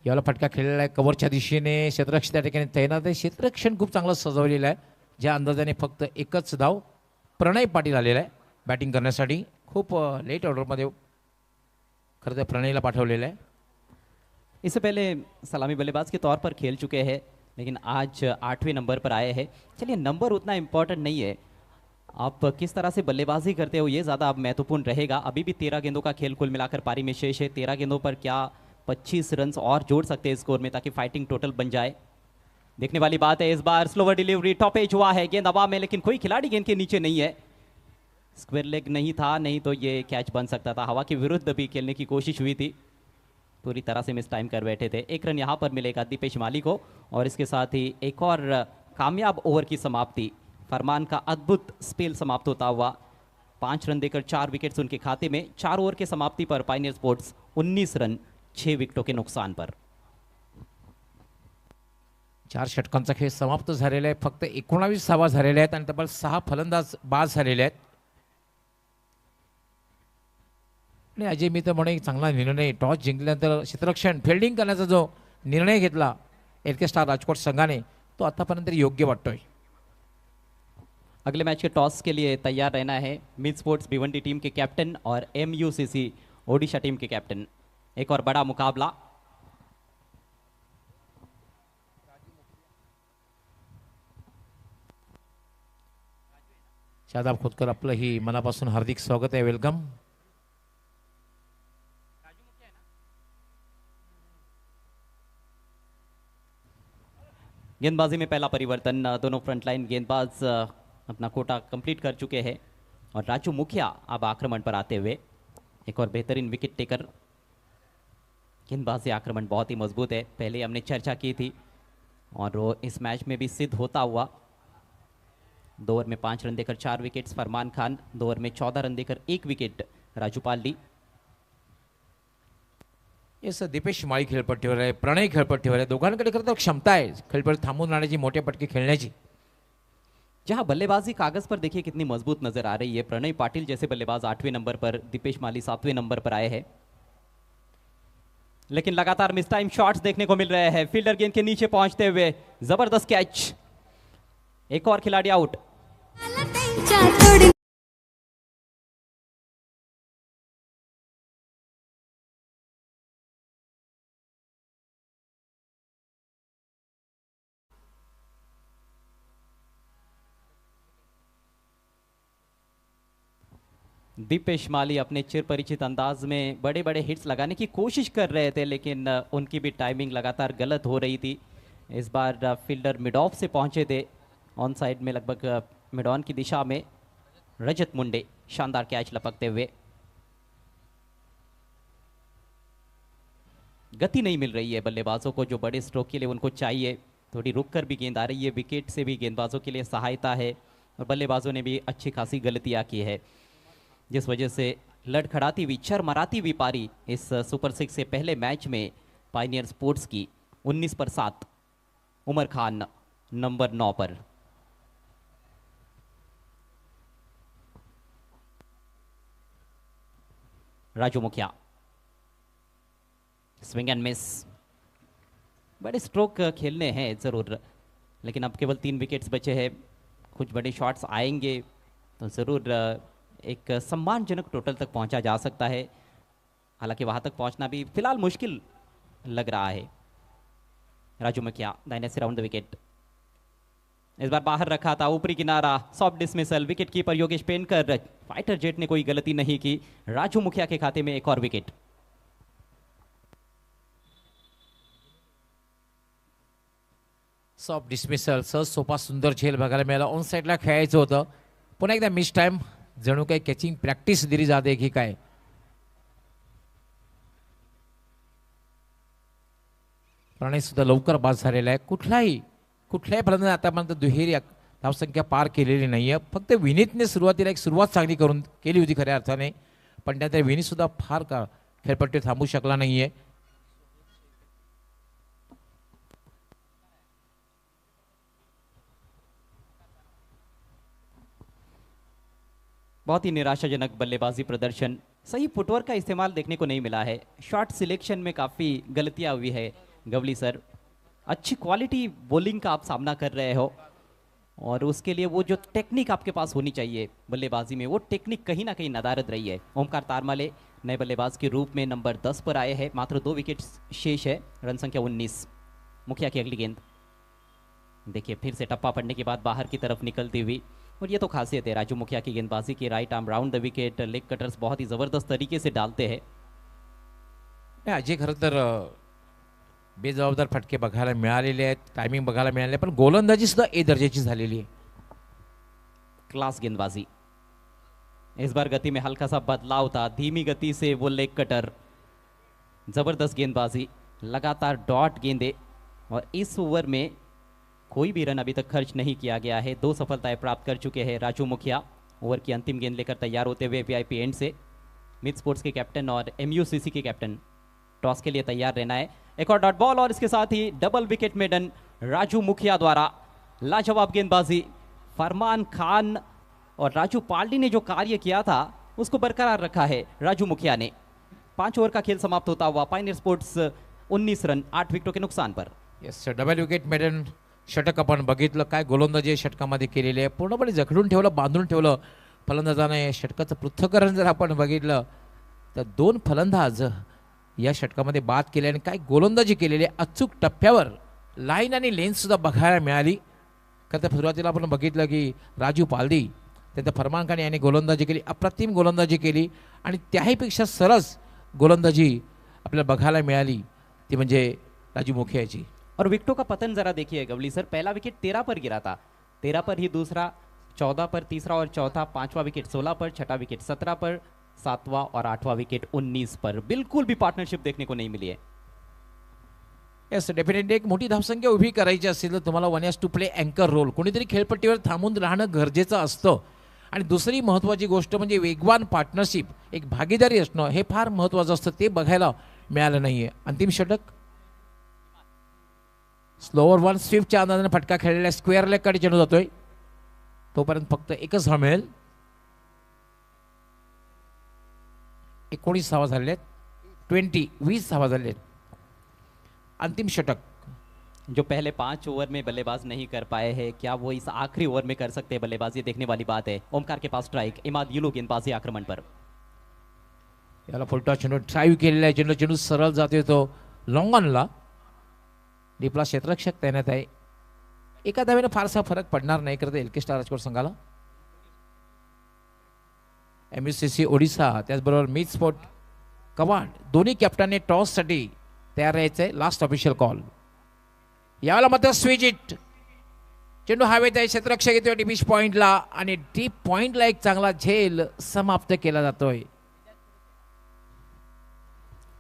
याला फटका खेळलेला आहे कव्हरच्या दिशेने. क्षेत्ररक्षक त्या ठिकाणी तैनात आहे. क्षेत्ररक्षण खूप चांगलं सजवलेलं आहे. ज्या अंदाजाने फक्त एकच धाव प्रणय पाटील आलेला आहे बॅटिंग करण्यासाठी. खूप लेट ऑर्डरमध्ये खरं तर प्रणयला पाठवलेलं आहे. इससे पहले सलामी बल्लेबाज के तौर पर खेल चुके हैं, लेकिन आज 8वें नंबर पर आए हैं। चलिए, नंबर उतना इम्पोर्टेंट नहीं है, आप किस तरह से बल्लेबाजी करते हो ये ज़्यादा अब महत्वपूर्ण रहेगा। अभी भी 13 गेंदों का खेल कुल मिलाकर पारी में शेष है। 13 गेंदों पर क्या 25 रन और जोड़ सकते हैं स्कोर में, ताकि फाइटिंग टोटल बन जाए। देखने वाली बात है, इस बार स्लोवर डिलीवरी, टॉप एज हुआ है, गेंद हवा में, लेकिन कोई खिलाड़ी गेंद के नीचे नहीं है। स्क्वायर लेग नहीं था, नहीं तो ये कैच बन सकता था। हवा के विरुद्ध भी खेलने की कोशिश हुई थी, पूरी तरह से मिस टाइम कर बैठे थे। 1 रन यहाँ पर मिलेगा दीपेश माली को, और इसके साथ ही एक और कामयाब ओवर की समाप्ति। फरमान का अद्भुत स्पेल समाप्त होता हुआ 5 रन देकर 4 विकेट्स उनके खाते में। 4 ओवर के समाप्ति पर पायनियर स्पोर्ट्स 19 रन 6 विकेटों के नुकसान पर। 4 षटकांचा खेळ समाप्त झालेला आहे. फक्त 19 धावा झालेल्या आहेत आणि तब्बल 6 फलंदाज बाद झालेले आहेत. आणि अजय, मी तर म्हणे चांगला निर्णय, टॉस जिंकल्यानंतर क्षेत्ररक्षण फिल्डिंग करण्याचा जो निर्णय घेतला LK स्टार राजकोट संघाने, तो आतापर्यंत योग्य वाटतोय. अगले मैच के टॉस के लिए तैयार रहना है मिड स्पोर्ट्स भिवंडी टीम के कैप्टन और MUCC ओडिशा टीम के कैप्टन। एक और बड़ा मुकाबला। शादाब खोतकर, आपलं ही मनापासून हार्दिक स्वागत आहे, वेलकम. गेंदबाजी में पहला परिवर्तन, दोनों फ्रंटलाइन गेंदबाज अपना कोटा कंप्लीट कर चुके हैं और राजू मुखिया अब आक्रमण पर आते हुए एक और बेहतरीन विकेट टेकर। गेंदबाजी आक्रमण बहुत ही मजबूत है, पहले हमने चर्चा की थी और वो इस मैच में भी सिद्ध होता हुआ। 2 ओवर में 5 रन देकर 4 विकेट्स फरमान खान, 2 ओवर में 14 रन देकर 1 विकेट राजू पालडी। येस, दीपेश माळी खेळपट्टीवर आहे, प्रणय खेळपट्टीवर आहे. दोघांकडे खरं तर क्षमता आहे खेळपट्टी थांबून राहण्याची, मोठे पटके खेळण्याची. जहां बल्लेबाजी कागज पर देखिए कितनी मजबूत नजर आ रही है। प्रणय पाटिल जैसे बल्लेबाज 8वें नंबर पर, दीपेश माली 7वें नंबर पर आए हैं, लेकिन लगातार मिस टाइम शॉट्स देखने को मिल रहे हैं। फील्डर गेंद के नीचे पहुंचते हुए जबरदस्त कैच, एक और खिलाड़ी आउट। दीपेश माली अपने चिर परिचित अंदाज में बड़े बड़े हिट्स लगाने की कोशिश कर रहे थे, लेकिन उनकी भी टाइमिंग लगातार गलत हो रही थी। इस बार फील्डर मिड ऑफ से पहुंचे थे, ऑन साइड में लगभग मिड ऑन की दिशा में। रजत मुंडे शानदार कैच लपकते हुए। गति नहीं मिल रही है बल्लेबाजों को, जो बड़े स्ट्रोक के लिए उनको चाहिए। थोड़ी रुक कर भी गेंद आ रही है, विकेट से भी गेंदबाजों के लिए सहायता है और बल्लेबाजों ने भी अच्छी खासी गलतियां की है, जिस वजह से लड़खड़ाती हुई, चरमराती हुई पारी इस सुपर 6 से पहले मैच में पायनियर स्पोर्ट्स की 19 पर 7, उमर खान नंबर 9 पर। राजू मुखिया स्विंग एंड मिस। बड़े स्ट्रोक खेलने हैं जरूर, लेकिन अब केवल 3 विकेट्स बचे हैं। कुछ बड़े शॉट्स आएंगे तो जरूर एक सम्मानजनक टोटल तक पहुंचा जा सकता है, हालांकि वहां तक पहुंचना भी फिलहाल मुश्किल लग रहा है। राजू मुखिया दाहिने से राउंड द विकेट, इस बार बाहर रखा था, ऊपरी किनारा, soft dismissal. Wicket keeper Yogesh Penkar, fighter jet ने कोई गलती नहीं की। राजू मुखिया के खाते में एक और विकेट। सॉफ्ट डिसमिसल, सहज सोपा सुंदर झेल बघायला मिळाला. ऑन साईडला खेळायचं होतं, पुन्हा एकदा मिस टाइम. जणू काही कॅचिंग प्रॅक्टिस दिली जाते की काय. प्रणय सुद्धा लवकर बाद झालेला आहे. कुठल्याही फलंदाज आतापर्यंत दुहेरी धावसंख्या पार केलेली नाहीये. फक्त विनीतने सुरुवातीला एक सुरुवात चांगली करून केली होती खऱ्या अर्थाने, पण त्यात विनीत सुद्धा फार का खेळपट्टी थांबू शकला नाहीये. बहुत ही निराशाजनक बल्लेबाजी प्रदर्शन, सही फुटवर्क का इस्तेमाल देखने को नहीं मिला है। शॉट सिलेक्शन में काफ़ी गलतियां हुई है गवली सर। अच्छी क्वालिटी बॉलिंग का आप सामना कर रहे हो और उसके लिए वो जो टेक्निक आपके पास होनी चाहिए बल्लेबाजी में, वो टेक्निक कहीं ना कहीं नदारद रही है। ओमकार तारमाले नए बल्लेबाज के रूप में नंबर 10 पर आए हैं, मात्र 2 विकेट शेष है, रन संख्या 19। मुखिया की अगली गेंद देखिए, फिर से टप्पा पड़ने के बाद बाहर की तरफ निकलती हुई, और ये तो खासियत है राजू मुखिया की गेंदबाजी की। Right arm round the wicket, leg cutters बहुत ही जबरदस्त तरीके से डालते हैं। अजय खरं तर बेजबाबदार फटके बघायला मिळालेले आहेत, टायमिंग बघायला मिळाले, पण गोलंदाजी सुद्धा ए दर्जाची झालेली आहे. क्लास गेंदबाजी। इस बार गति में हल्का सा बदलाव था, धीमी गति से वो लेग कटर, जबरदस्त गेंदबाजी, लगातार डॉट गेंदे, और इस ओवर में कोई भी रन अभी तक खर्च नहीं किया गया है। 2 सफलताएं प्राप्त कर चुके हैं राजू मुखिया। ओवर की अंतिम गेंद लेकर तैयार होते हुए वीआईपी एंड से मिड स्पोर्ट्स के कैप्टन और एमयूसीसी के कैप्टन टॉस के लिए तैयार रहना है। एक और डॉट बॉल और इसके साथ ही डबल विकेट मेडन राजू मुखिया द्वारा। लाजवाब गेंदबाजी, फरमान खान और राजू पालडी ने जो कार्य किया था उसको बरकरार रखा है राजू मुखिया ने। 5 ओवर का खेल समाप्त होता हुआ पायनियर स्पोर्ट्स 19 रन 8 विकेटों के नुकसान पर। यस, डबल विकेट मेडन षटक आपण बघितलं, काय गोलंदाजी षटकामध्ये केलेली आहे, पूर्णपणे जखडून ठेवलं, बांधून ठेवलं फलंदाजाने. षटकाचं पृथक्करण जर आपण बघितलं तर 2 फलंदाज या षटकामध्ये बाद केले आणि काय गोलंदाजी केलेली आहे. अचूक टप्प्यावर लाईन आणि लेन्थ सुद्धा बघायला मिळाली. खरं तर सुरुवातीला आपण बघितलं की राजू पालदी, त्यानंतर फरमान खान यांनी गोलंदाजी केली, अप्रतिम गोलंदाजी केली, आणि त्याहीपेक्षा सरस गोलंदाजी आपल्याला बघायला मिळाली ती म्हणजे राजू मुखियाची. और विकेटों का पतन जरा देखिए गवली सर, पहला विकेट 13 पर गिरा था, 13 पर ही दूसरा, 14 पर तीसरा और चौथा, पांचवा विकेट 16 पर, छठा विकेट 17 पर, सातवां और आठवां विकेट 19 पर। बिल्कुल भी पार्टनरशिप देखने को नहीं मिली है। येस, डेफिनेटली एक मोठी धावसंख्या उभी करायची असेल तर तुम्हाला वन हॅज टू प्ले अँकर रोल, कोणीतरी खेळपट्टीवर थांबून राहणं गरजेचं असतं. आणि दुसरी महत्त्वाची गोष्ट म्हणजे वेगवान पार्टनरशिप, एक भागीदारी असणं हे फार महत्त्वाचं असतं. ते बघायला मिळालं नाहीये. अंतिम षटक स्लोअर वन स्विफ्टच्या अंदाजाने फटका खेळलेला स्क्वेअर लेगकडे चेंडू जातोय. तोपर्यंत फक्त एकच धाव मिळेल. 19 धावा झालेत, 20 धावा झालेत. अंतिम षटक जो पहले 5 ओवर में बल्लेबाज नहीं कर पाए हैं, क्या वो इस आखिरी ओवर में कर सकते हैं बल्लेबाजी, देखने वाली बात है। ओमकार के पास स्ट्राइक, इमाद युलू गेंदबाजी आक्रमण पर। याला फुलटॉस चेंडू ड्राईव्ह केलेला आहे. चेंडू सरळ जातोय तो लॉंग ऑनला. डीपला क्षेत्ररक्षक तैनात आहे. एका धावेने फारसा फरक पडणार नाही करत एलके स्टार राजकोट संघाला. MUCC ओडिशा त्याचबरोबर मीत स्पोर्ट कवाड दोन्ही कॅप्टनने टॉससाठी तयार राहायचंय. Last official call. यावेळेला मात्र स्विच इट. चेंडू हवेत आहे, क्षेत्ररक्षक येतोय डीप पॉइंटला आणि डीप पॉइंटला एक चांगला झेल समाप्त केला जातोय.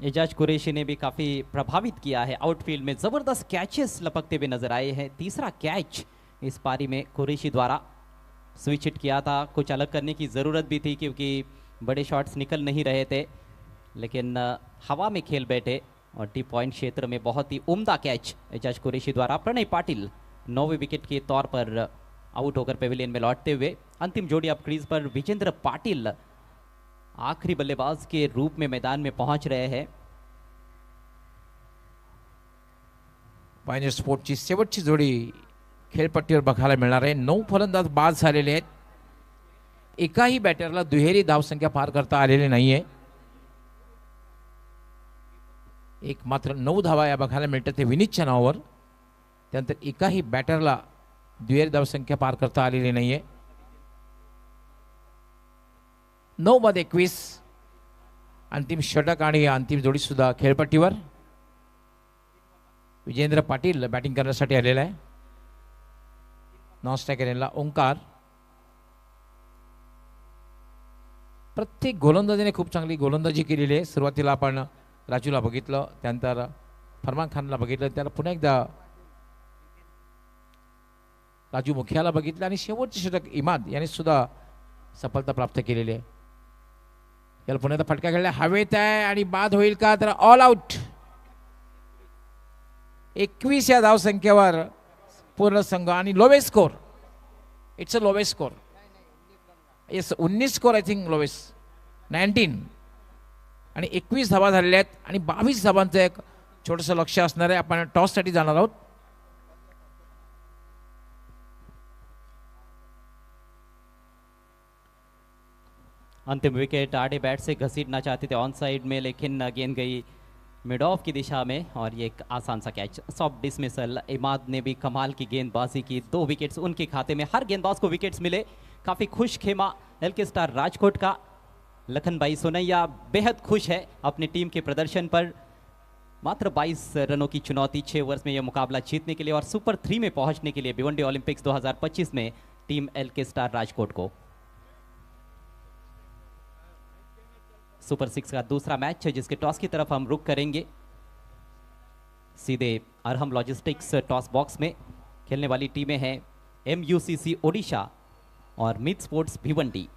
एजाज कुरैशी ने भी काफी प्रभावित किया है आउटफील्ड में, जबरदस्त कैचेस लपकते हुए नजर आए हैं। तीसरा कैच इस पारी में कुरैशी द्वारा स्विच हिट किया था। कुछ अलग करने की जरूरत भी थी क्योंकि बड़े शॉट्स निकल नहीं रहे थे, लेकिन हवा में खेल बैठे और टी पॉइंट क्षेत्र में बहुत ही उम्दा कैच एजाज कुरैशी द्वारा। प्रणय पाटिल 9वें विकेट के तौर पर आउट होकर पेविलियन में लौटते हुए। अंतिम जोड़ी अब क्रीज पर विजेंद्र पाटिल आखिरी बल्लेबाज के रूप में मैदान में पहुंच रहे हैं। पायनियर स्पोर्टची शेवटची जोडी खेळपट्टीवर बघायला मिळणार आहे. 9 फलंदाज बाद झालेले आहेत. एकाही बॅटरला दुहेरी धावसंख्या पार करता आलेली नाहीये. एक मात्र 9 धावा या बघायला मिळतात ते विनीतच्या नावावर. त्यानंतर एकाही बॅटरला दुहेरी धावसंख्या पार करता आलेली नाहीये. 9 मध्ये 21 अंतिम षटक आणि अंतिम जोडी सुद्धा खेळपट्टीवर. विजेंद्र पाटील बॅटिंग करण्यासाठी आलेला आहे. नॉन स्ट्रायकर यांना ओंकार. प्रत्येक गोलंदाजीने खूप चांगली गोलंदाजी केलेली आहे. सुरुवातीला आपण राजूला बघितलं, त्यानंतर फरमान खानला बघितलं, त्याला पुन्हा एकदा राजू मुखियाला बघितलं आणि शेवटचे षटक इमाद याने सुद्धा सफलता प्राप्त केलेली आहे. याला पुन्हा एकदा फटका खेळला, हवेत आहे आणि बाद होईल का, तर ऑल आउट. 21 या धावसंख्येवर पूर्ण संघ आणि lowest score. It's a lowest score. Yes, 19 score I think lowest 19 आणि 21 धावा झालेल्या आहेत आणि 22 धावांचं एक छोटंसं लक्ष असणार आहे. आपण टॉससाठी जाणार आहोत. अंतिम विकेट आड़े बैट से घसीटना चाहते थे ऑन साइड में, लेकिन गेंद गई मिड ऑफ की दिशा में और ये एक आसान सा कैच, सॉफ्ट डिसमिसल। इमाद ने भी कमाल की गेंदबाजी की, 2 विकेट्स उनके खाते में। हर गेंदबाज को विकेट्स मिले, काफ़ी खुश खेमा एलके स्टार राजकोट का। लखन भाई सोनैया बेहद खुश है अपनी टीम के प्रदर्शन पर। मात्र 22 रनों की चुनौती 6 ओवर्स में यह मुकाबला जीतने के लिए और सुपर 3 में पहुंचने के लिए भिवंडी ओलंपिक्स 2025 में टीम एलके स्टार राजकोट को। सुपर 6 का दूसरा मैच है जिसके टॉस की तरफ हम रुक करेंगे। सीधे अरहम लॉजिस्टिक्स टॉस बॉक्स में खेलने वाली टीमें हैं MUCC ओडिशा और मीत स्पोर्ट्स भिवंडी।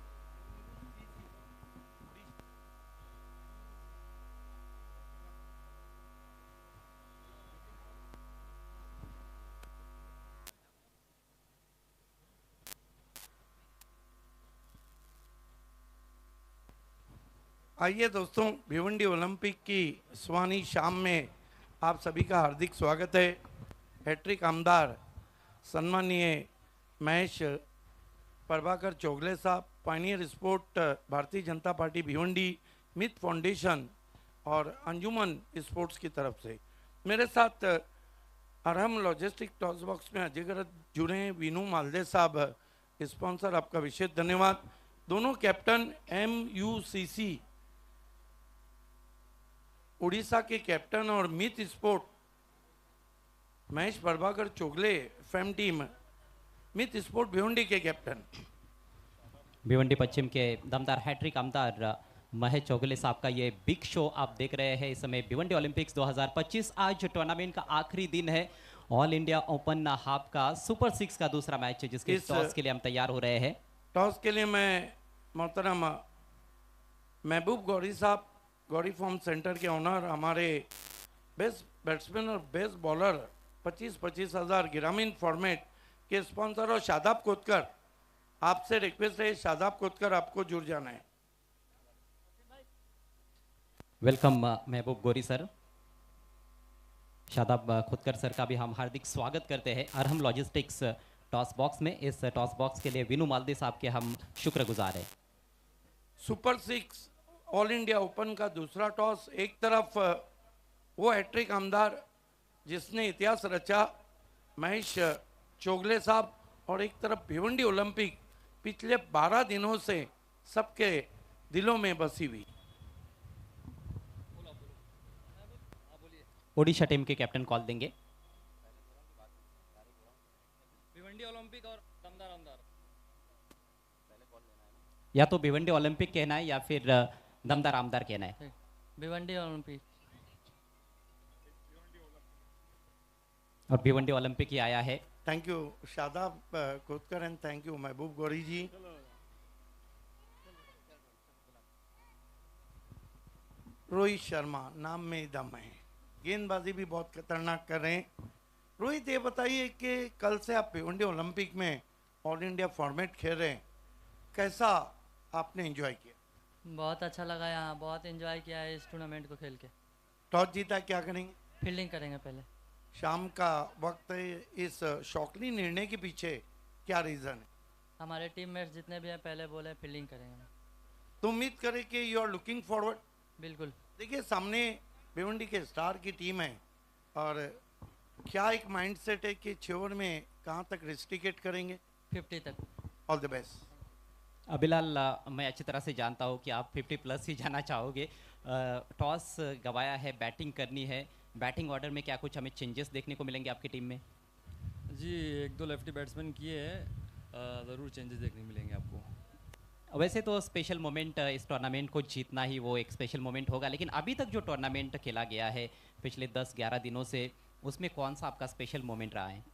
आइए दोस्तों, भिवंडी ओलंपिक की सुहानी शाम में आप सभी का हार्दिक स्वागत है। हैट्रिक आमदार सम्मानीय महेश प्रभाकर चौगले साहब, Pioneer sport, Bharatiya Janata party Bhiwandi, मित फाउंडेशन और अंजुमन स्पोर्ट्स की तरफ से मेरे साथ अरहम लॉजिस्टिक टॉस बॉक्स में अजय गरत जुड़े हैं। वीनू मालदे साहब स्पॉन्सर, आपका विशेष धन्यवाद। दोनों कैप्टन MUCC उड़ीसा के कैप्टन और Meet sport Mahesh Prabhakar Chogle fame team Mit sport Bhiwandi के कैप्टन। भिवंडी पश्चिम के दमदार हैट्रिक आमदार महेश चौगले साहब का ये बिग शो आप देख रहे हैं इस समय भिवंडी ओलंपिक्स 2025। आज टूर्नामेंट का आखिरी दिन है। ऑल इंडिया ओपन हाफ का सुपर 6 का दूसरा मैच है जिसके टॉस के लिए हम तैयार हो रहे हैं। टॉस के लिए मैं मोहतरम महबूब गौरी साहब, गौरी फॉर्म सेंटर के ओनर, हमारे बेस्ट बैट्समैन और बेस्ट बॉलर 25-25 हज़ार ग्रामीण फॉर्मेट के स्पॉन्सर और शादाब कोतकर, आपसे रिक्वेस्ट है शादाब कोतकर आपको जुड़ जाना है। वेलकम महबूब गौरी सर। शादाब खुदकर सर का भी हम हार्दिक स्वागत करते हैं अरहम लॉजिस्टिक्स टॉस बॉक्स में। इस टॉस बॉक्स के लिए विनू मालदी साहब के हम शुक्रगुजार हैं। सुपर 6 ऑल इंडिया ओपन का दूसरा टॉस, एक तरफ वो हैट्रिक आमदार जिसने इतिहास रचा महेश चोगले साहब, और एक तरफ भिवंडी ओलंपिक पिछले 12 दिनों से सबके दिलों में बसी हुई। ओडिशा टीम के कैप्टन कॉल देंगे। भिवंडी ओलंपिक और दमदार आमदार, या तो भिवंडी ओलंपिक कहना है या फिर दमदार आमदार कहना है। भिवंडी ओलंपिक और भिवंडी ओलंपिक ही आया है। Thank you Shadab Kotkar and thank you महबूब गौरी जी। रोहित शर्मा नाम में ही दम है, गेंदबाजी भी बहुत खतरनाक कर रहे हैं। रोहित ये बताइए कि कल से आप भिवंडी ओलंपिक में ऑल इंडिया फॉर्मेट खेल रहे हैं, कैसा आपने एंजॉय किया? बहुत अच्छा लगा, यहाँ बहुत एंजॉय किया है इस टूर्नामेंट को खेल के। टॉस जीता क्या करेंगे? फील्डिंग करेंगे पहले। शाम का वक्त है, इस शौकनी निर्णय के पीछे क्या रीज़न है? हमारे टीम मेट्स जितने भी हैं पहले बोले फील्डिंग करेंगे। तो उम्मीद करें कि यू आर लुकिंग फॉरवर्ड। बिल्कुल। देखिए सामने भिवंडी के स्टार की टीम है, और क्या एक माइंडसेट है कि 6 ओवर में कहाँ तक रिस्ट्रिकेट करेंगे? 50 तक। All the best. अभिलाल, मैं अच्छी तरह से जानता हूँ कि आप 50 प्लस ही जाना चाहोगे। टॉस गवाया है, बैटिंग करनी है। बैटिंग ऑर्डर में क्या कुछ हमें चेंजेस देखने को मिलेंगे आपकी टीम में? जी, 1-2 लेफ्टी बैट्समैन किए हैं, ज़रूर चेंजेस देखने मिलेंगे आपको। वैसे तो स्पेशल मोमेंट, इस टूर्नामेंट को जीतना ही वो एक स्पेशल मोमेंट होगा, लेकिन अभी तक जो टूर्नामेंट खेला गया है पिछले 10-11 दिनों से, उसमें कौन सा आपका स्पेशल मोमेंट रहा है?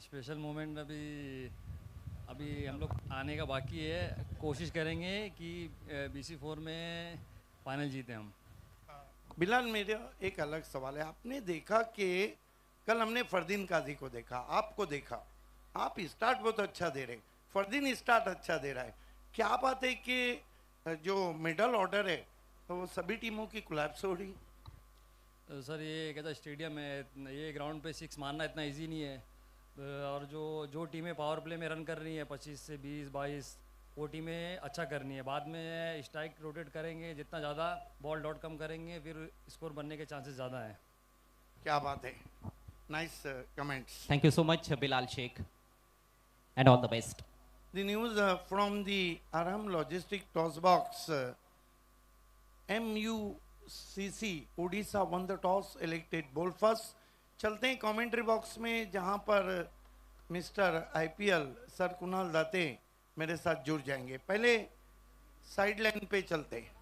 स्पेशल मोमेंट अभी हम लोग आने का बाकी है। कोशिश करेंगे कि BC4 में फाइनल जीते हम। बिलाल, मेरा एक अलग सवाल है। आपने देखा कि कल हमने फरदीन काजी को देखा, आपको देखा, आप स्टार्ट बहुत अच्छा दे रहे, फरदीन स्टार्ट अच्छा दे रहा है। क्या बात है कि जो मिडल ऑर्डर है तो वो सभी टीमों की कोलैप्स हो रही? सर ये कहता स्टेडियम है, ये ग्राउंड पे 6 मारना इतना इजी नहीं है, और जो टीमें पावर प्ले में रन कर रही हैं 25 से 20-22, वो टीमें अच्छा करनी है। बाद में स्ट्राइक रोटेट करेंगे, जितना ज़्यादा बॉल डॉट कम करेंगे फिर स्कोर बनने के चांसेस ज़्यादा हैं। क्या बात है, nice comments. Thank you so much Bilal Shaikh and all the best. The news from the Aram Logistic Toss Box. MUCC Odisha won the toss, elected ball first. चलते हैं कमेंट्री बॉक्स में, जहां पर मिस्टर IPL सर कुणाल दाते मेरे साथ जुड़ जाएंगे। पहले साइड लाइन पे चलते हैं।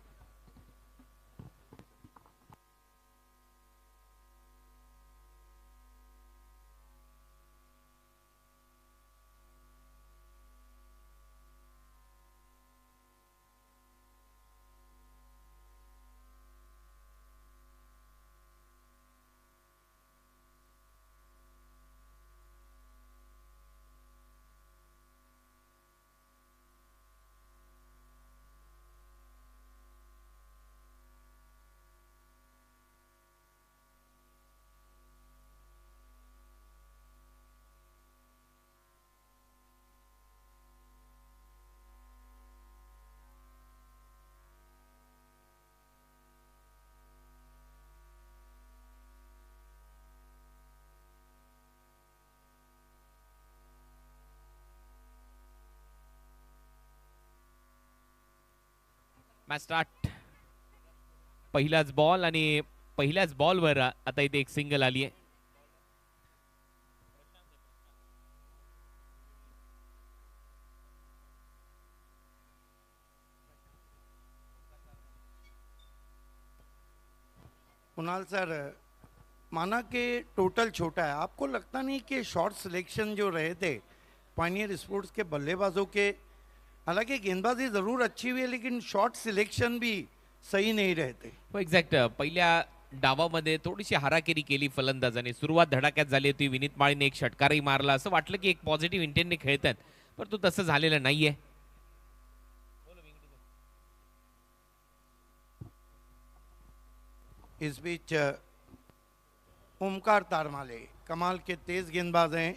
Match start. पहिलाच बॉल आणि पहिल्याच बॉलवर आता इथे एक सिंगल आली आहे. कुणाल सर, माना कि टोटल छोटा है, आपको लगता नहीं कि शॉर्ट सिलेक्शन जो रहे थे पायनियर स्पोर्ट्स के बल्लेबाजों के, हालांकि गेंदबाजी जरूर अच्छी हुई है लेकिन शॉर्ट सिलेक्शन भी सही नहीं रहते? हो एक्झॅक्ट पहिल्या डावामध्ये थोडीशी हाराकिरी केली फलंदाजाने. सुरुवात धडाक्यात झाली होती. विनीत माळीने एक षटकारही मारला. असं वाटलं की एक पॉझिटिव्ह इंटेंटने खेळतात, परंतु तसं झालेलं नाहीये. इस बीच ओमकार तारमाले कमाल के तेज गेंदबाज हैं.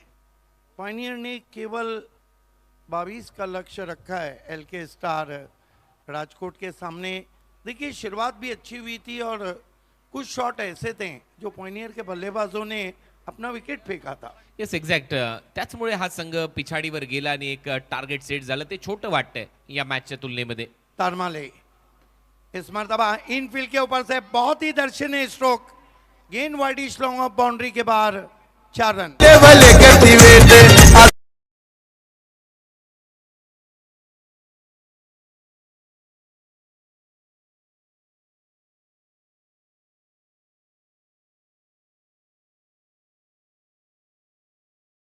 पायनियर ने केवल 22 का लक्ष्य रखा है एलके स्टार राजकोट के सामने. देखिए शुरुआत भी अच्छी हुई थी और कुछ शॉट ऐसे थे जो पायनियर के बल्लेबाजों ने अपना विकेट फेंका था. येस एक्झॅक्ट त्याचमुळे हा संघ पिछाडीवर गेला आणि एक टार्गेट सेट झालं. ते छोटं वाटतंय या मॅचच्या तुलनेमध्ये. तारमाले इस मरतबा इनफील्ड के ऊपर से बहुत ही दर्शनीय स्ट्रोक, गेंद वाइडिश लॉन्ग ऑफ बाउंड्री के बाहर 4 रन.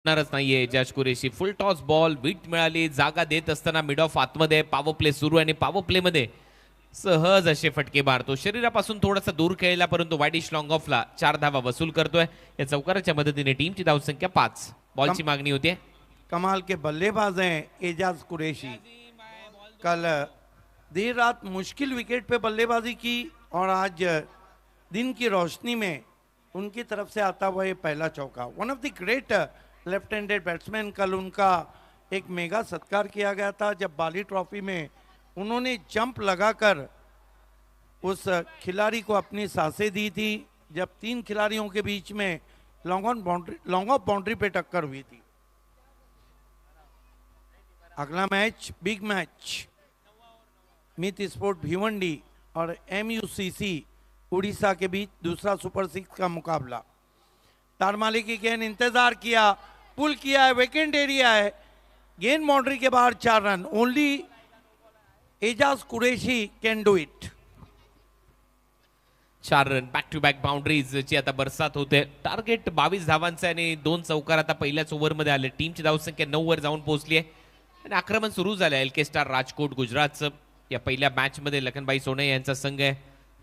नाहीये Ejaz Qureshi. Full toss ball, विट मिळाली, जागा देत असताना मिड ऑफ आतमध्ये पॉवर प्ले सुरू आहे आणि पॉवर प्ले मध्ये सहज असे फटके मारतो. शरीरापासून थोडासा दूर खेळला परंतु वाईडिश लॉंग ऑफला 4 धावा वसूल करतोय. या चौकाराच्या मदतीने टीमची धावसंख्या 5. बॉलची मागणी होती. कमाल के बल्लेबाज हैं एजाज कुरैशी. कल देर रात मुश्किल विकेट पे बल्लेबाजी की और आज दिन की रोशनी में उनकी तरफ से आता हुआ ये पहला चौका. One of the great left handed batsman. कल उनका एक मेगा सत्कार किया गया था जब बाली ट्रॉफी में उन्होंने जंप लगाकर उस खिलाड़ी को अपनी सांसें दी थी जब 3 खिलाड़ियों के बीच में लॉन्ग ऑफ बाउंड्री पे टक्कर हुई थी. अगला मैच बिग मैच मित स्पोर्ट भिवंडी और MUCC उड़ीसा के बीच दूसरा सुपर 6 का मुकाबला. तारमाली की गेंद इंतजार किया, पुल किया है, वेकेंट एरिया है, गेंद बाउंड्री के बाहर 4 run. Only Ejaz Qureshi can do it. 4 run back to back boundaries ची आता बरसात होते. टार्गेट 22 धावांचं आणि 2 चौकार आता पहिल्याच ओव्हरमध्ये आले. टीमची धावसंख्या 9 वर जाऊन पोहोचली आहे आणि आक्रमण सुरू झालं आहे एलके स्टार राजकोट गुजरातचं. या पहिल्या मॅच मध्ये लखनभाई सोने यांचा संघ आहे.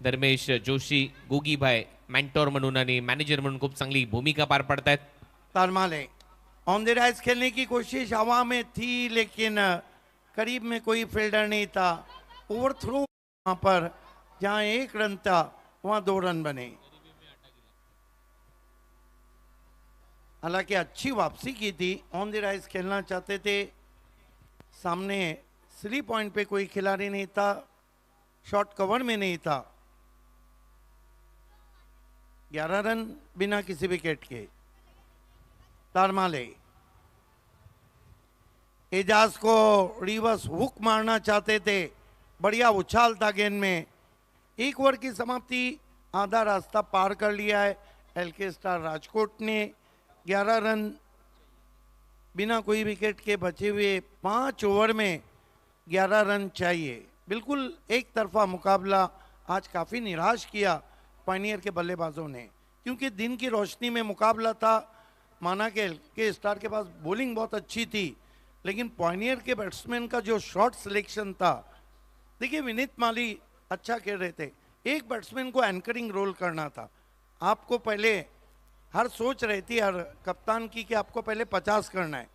धर्मेश जोशी, गोगीभाई मेंटोर म्हणून आणि मॅनेजर म्हणून खूप चांगली भूमिका पार पडतायत. तारमाले ऑन द राइज खेलने की कोशिश हवा में थी लेकिन करीब में कोई फील्डर नहीं था. ओवर थ्रो वहां पर जहां 1 रन था वहां 2 रन बने. हालांकि अच्छी वापसी की थी. ऑन द राइज खेलना चाहते थे. सामने 3 पॉइंट पे कोई खिलाड़ी नहीं था, शॉट कवर में नहीं था. 11 रन बिना किसी विकेट के. तारमाले एजाज को रिवर्स हुक मारना चाहते थे. बढ़िया उछाल था गेंद में. 1 ओवर की समाप्ति, आधा रास्ता पार कर लिया है एलके स्टार राजकोट ने. 11 रन बिना कोई विकेट के बचे हुए 5 ओवर में 11 रन चाहिए. बिल्कुल एक तरफा मुकाबला आज काफ़ी निराश किया पायनियर के बल्लेबाजों ने, क्योंकि दिन की रोशनी में मुकाबला था. माना कि एलके स्टार के पास बॉलिंग बहुत अच्छी थी लेकिन पायनियर के बैट्समैन का जो शॉट सिलेक्शन था, देखिए विनीत माली अच्छा खेल रहे थे. एक बैट्समैन को एंकरिंग रोल करना था. आपको पहले हर सोच रहती हर कप्तान की कि आपको पहले 50 करना है.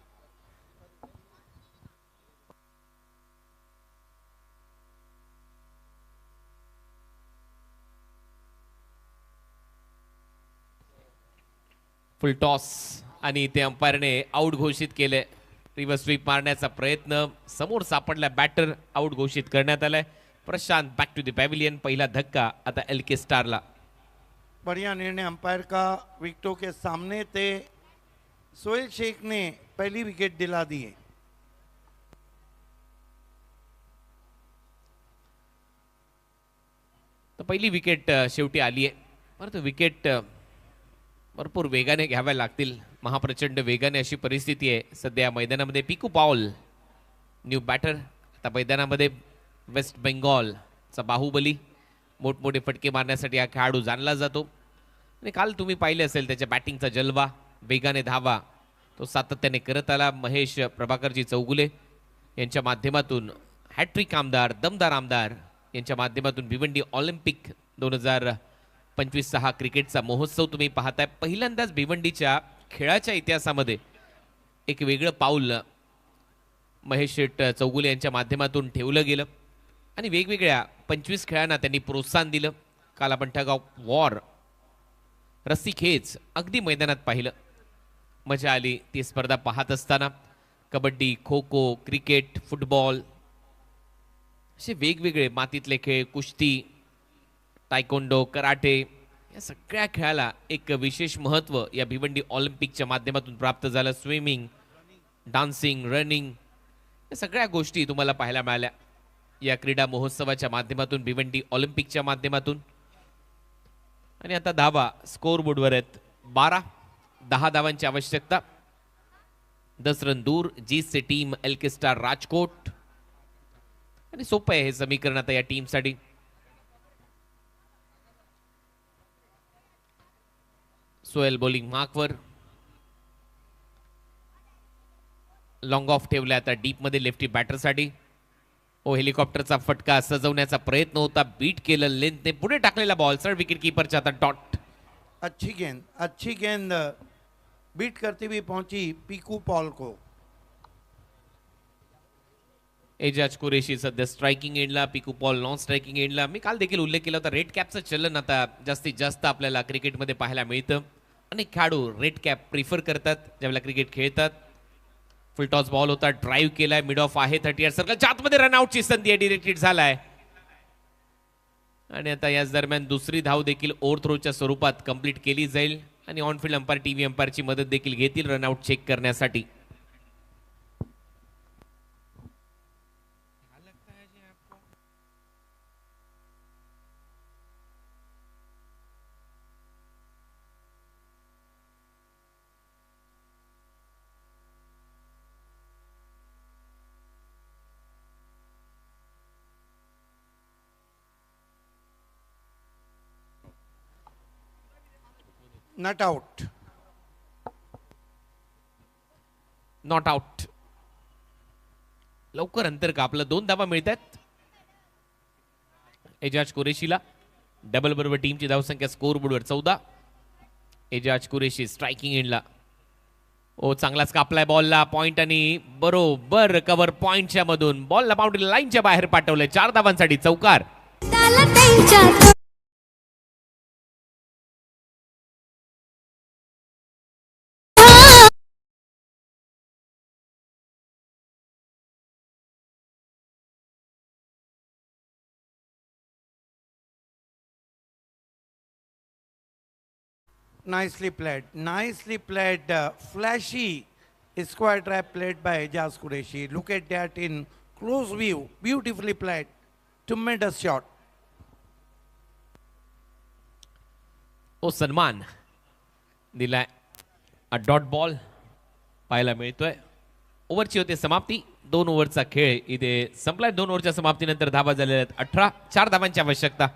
फुल टॉस आणि ते अंपायरने आउट घोषित केले. रिव्हर्स स्वीप मारण्याचा प्रयत्न समोर सापडला, बॅटर आउट घोषित करण्यात आलाय. प्रशांत बॅक टू द पॅव्हिलियन. पहिला धक्का आता एलके स्टारला. बढ़िया निर्णय अंपायर का. विकेटों के सामने थे. सोहेल शेख ने पहली विकेट दिला दी है. तर पहिली विकेट शेवटी आली आहे, परंतु विकेट भरपूर वेगाने घ्याव्या लागतील. महाप्रचंड वेगाने अशी परिस्थिती आहे सध्या मैदानामध्ये. Piku Paul new batter. आता मैदानामध्ये वेस्ट बेंगॉलचा बाहुबली मोठमोठे फटके मारण्यासाठी हा खेळाडू जाणला जातो आणि काल तुम्ही पाहिले असेल त्याच्या बॅटिंगचा जलवा, वेगाने धावा तो सातत्याने करत आला. महेश प्रभाकरजी चौगुले यांच्या माध्यमातून हॅट्रिक आमदार, दमदार आमदार यांच्या माध्यमातून भिवंडी ऑलिम्पिक 2025 हा क्रिकेटचा महोत्सव तुम्ही पाहताय. पहिल्यांदाच भिवंडीच्या खेळाच्या इतिहासामध्ये एक वेगळं पाऊल महेश शेठ चौगुले यांच्या माध्यमातून ठेवलं गेलं आणि वेगवेगळ्या 25 खेळांना त्यांनी प्रोत्साहन दिलं. काल आपण टग ऑफ वॉर, रस्सी खेच अगदी मैदानात पाहिलं. मजा आली ती स्पर्धा पाहत असताना. कबड्डी, खो खो, क्रिकेट, फुटबॉल असे वेगवेगळे मातीतले खेळ, कुस्ती, तायकोंडो, कराटे या सगळ्या खेळाला एक विशेष महत्त्व या भिवंडी ऑलिम्पिकच्या माध्यमातून प्राप्त झालं. स्विमिंग, डान्सिंग, रनिंग या सगळ्या गोष्टी तुम्हाला पाहायला मिळाल्या या क्रीडा महोत्सवाच्या माध्यमातून, भिवंडी ऑलिम्पिकच्या माध्यमातून. आणि आता धावा स्कोर बोर्डवर आहेत 12. 10 धावांची आवश्यकता. 10 रन दूर जीत से टीम एलके स्टार राजकोट. आणि सोपं आहे हे समीकरण आता या टीमसाठी. सोहेल बॉलिंग मार्कवर, लॉंग ऑफ ठेवला आता डीप मध्ये लेफ्टी बॅटरसाठी. ओ हेलिकॉप्टरचा फटका सजवण्याचा प्रयत्न होता, बीट केलं लेंथने, पुढे टाकलेला बॉल सर विकेट कीपरच्या आता डॉट. अच्छी गेंद बीट करती हुई पहुंची पीकू पॉल को. एजाज कुरेशी सध्या स्ट्रायकिंग एंडला, पिकू पॉल नॉन स्ट्रायकिंग एंडला. मी काल देखील उल्लेख केला होता, रेड कॅपचं चलन आता जास्तीत जास्त आपल्याला क्रिकेटमध्ये पाहायला मिळतं. अनेक खेळाडू रेड कॅप प्रिफर करतात ज्यावेळेला क्रिकेट खेळतात. फुल टॉस बॉल होता, ड्राईव्ह केलाय, मिड ऑफ आहे 38 सर्कलच्या आतमध्ये रनआउटची संधी आहे, डिरेक्टेड झालाय. आणि आता याच दरम्यान दुसरी धाव देखील ओव्हर थ्रोच्या स्वरूपात कंप्लीट केली जाईल आणि ऑनफिल्ड अंपायर, टीव्ही अंपायरची मदत देखील घेतील रनआउट चेक करण्यासाठी. Not out. Not out. लवकर अंतर कापलं, 2 धावा मिळतात एजाज कुरेशीला. डबल बरोबर टीमची धावसंख्या स्कोर बोर्डवर 14. एजाज कुरेशी स्ट्रायकिंग एंडला. ओ चांगलाच कापलाय बॉलला, पॉइंट आणि बरोबर कव्हर पॉइंटच्या मधून बॉलला बाउंड्री लाईनच्या बाहेर पाठवलंय. 4 धावांसाठी चौकार. Nicely played, flashy square trap played by Ejaz Qureshi. Look at that in close view, beautifully played, tremendous shot. ओ सन्मान दिलाय, डॉट बॉल पाहायला मिळतोय. ओव्हरची होते समाप्ती. 2 ओव्हरचा खेळ इथे संपलाय. 2 ओव्हरच्या समाप्तीनंतर धावा झालेल्या आहेत 18. 4 धावांची आवश्यकता.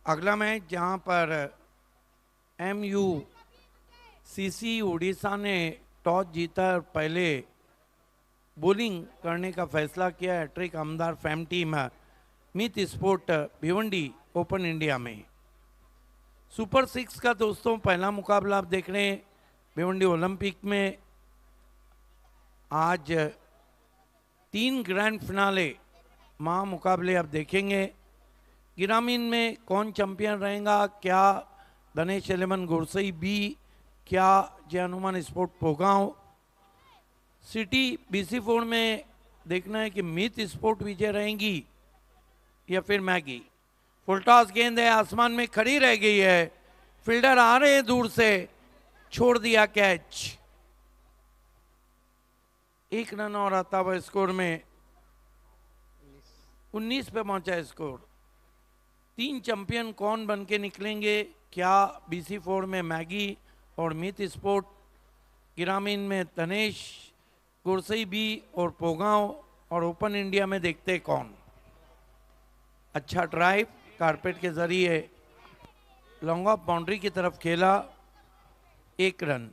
अगला मैच जहां पर MUCC उड़ीसा ने टॉस जीता और पहले बॉलिंग करने का फैसला किया. हैट्रिक आमदार फैम टीम मीत स्पोर्ट भिवंडी ओपन इंडिया में. सुपर 6 का दोस्तों पहला मुकाबला आप देख रहे हैं भिवंडी ओलंपिक में. आज 3 ग्रैंड फिनाले मुकाबले आप देखेंगे. ग्रामीण में कौन चैंपियन रहेगा, क्या धनेश एलेमन गुरसई बी, क्या जय हनुमान स्पोर्ट पोगांव. सिटी BC4 में देखना है कि मीत स्पोर्ट विजय रहेंगी या फिर मैगी. फुलटॉस गेंद है, आसमान में खड़ी रह गई है, फील्डर आ रहे हैं दूर से, छोड़ दिया कैच. 1 रन और आता हुआ स्कोर में 19 पे पहुंचा स्कोर. 3 चैंपियन कौन बन के निकलेंगे, क्या BC4 में मैगी और मीत स्पोर्ट, ग्रामीण में तनेश गुरसई बी और पोगांव, और ओपन इंडिया में देखते कौन। अच्छा ड्राइव कारपेट के जरिए लॉन्ग ऑफ बाउंड्री की तरफ खेला, 1 रन।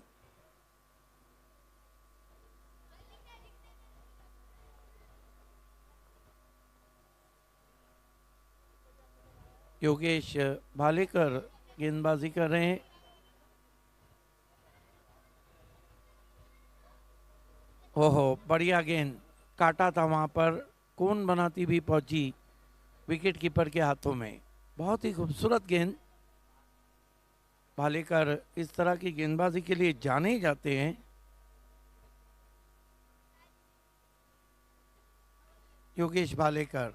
योगेश भालेकर गेंदबाजी कर रहे हैं। ओहो बढ़िया गेंद, काटा था वहां पर, कौन बनाती भी पहुंची विकेट कीपर के हाथों में। बहुत ही खूबसूरत गेंद। भालेकर इस तरह की गेंदबाजी के लिए जाने ही जाते हैं। योगेश भालेकर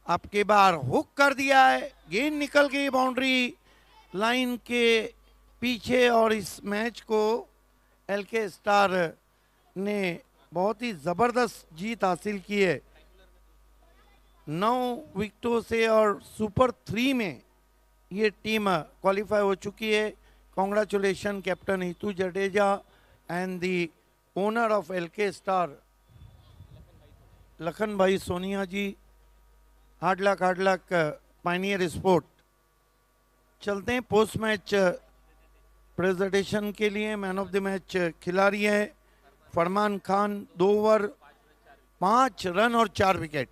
आपके बार हुक कर दिया है, गेंद निकल गई बाउंड्री लाइन के पीछे और इस मैच को एलके स्टार ने बहुत ही जबरदस्त जीत हासिल की है 9 विकेटों से और सुपर 3 में ये टीम क्वालिफाई हो चुकी है। Congratulation captain Hitu Jadeja and the owner of LK star Lakhan भाई Sonia ji. Hard luck pioneer sport. चलते हैं पोस्ट मैच प्रेजेंटेशन के लिए। मैन ऑफ द मैच खिलाड़ी है फरमान खान, 2 ओवर 5 रन और 4 विकेट।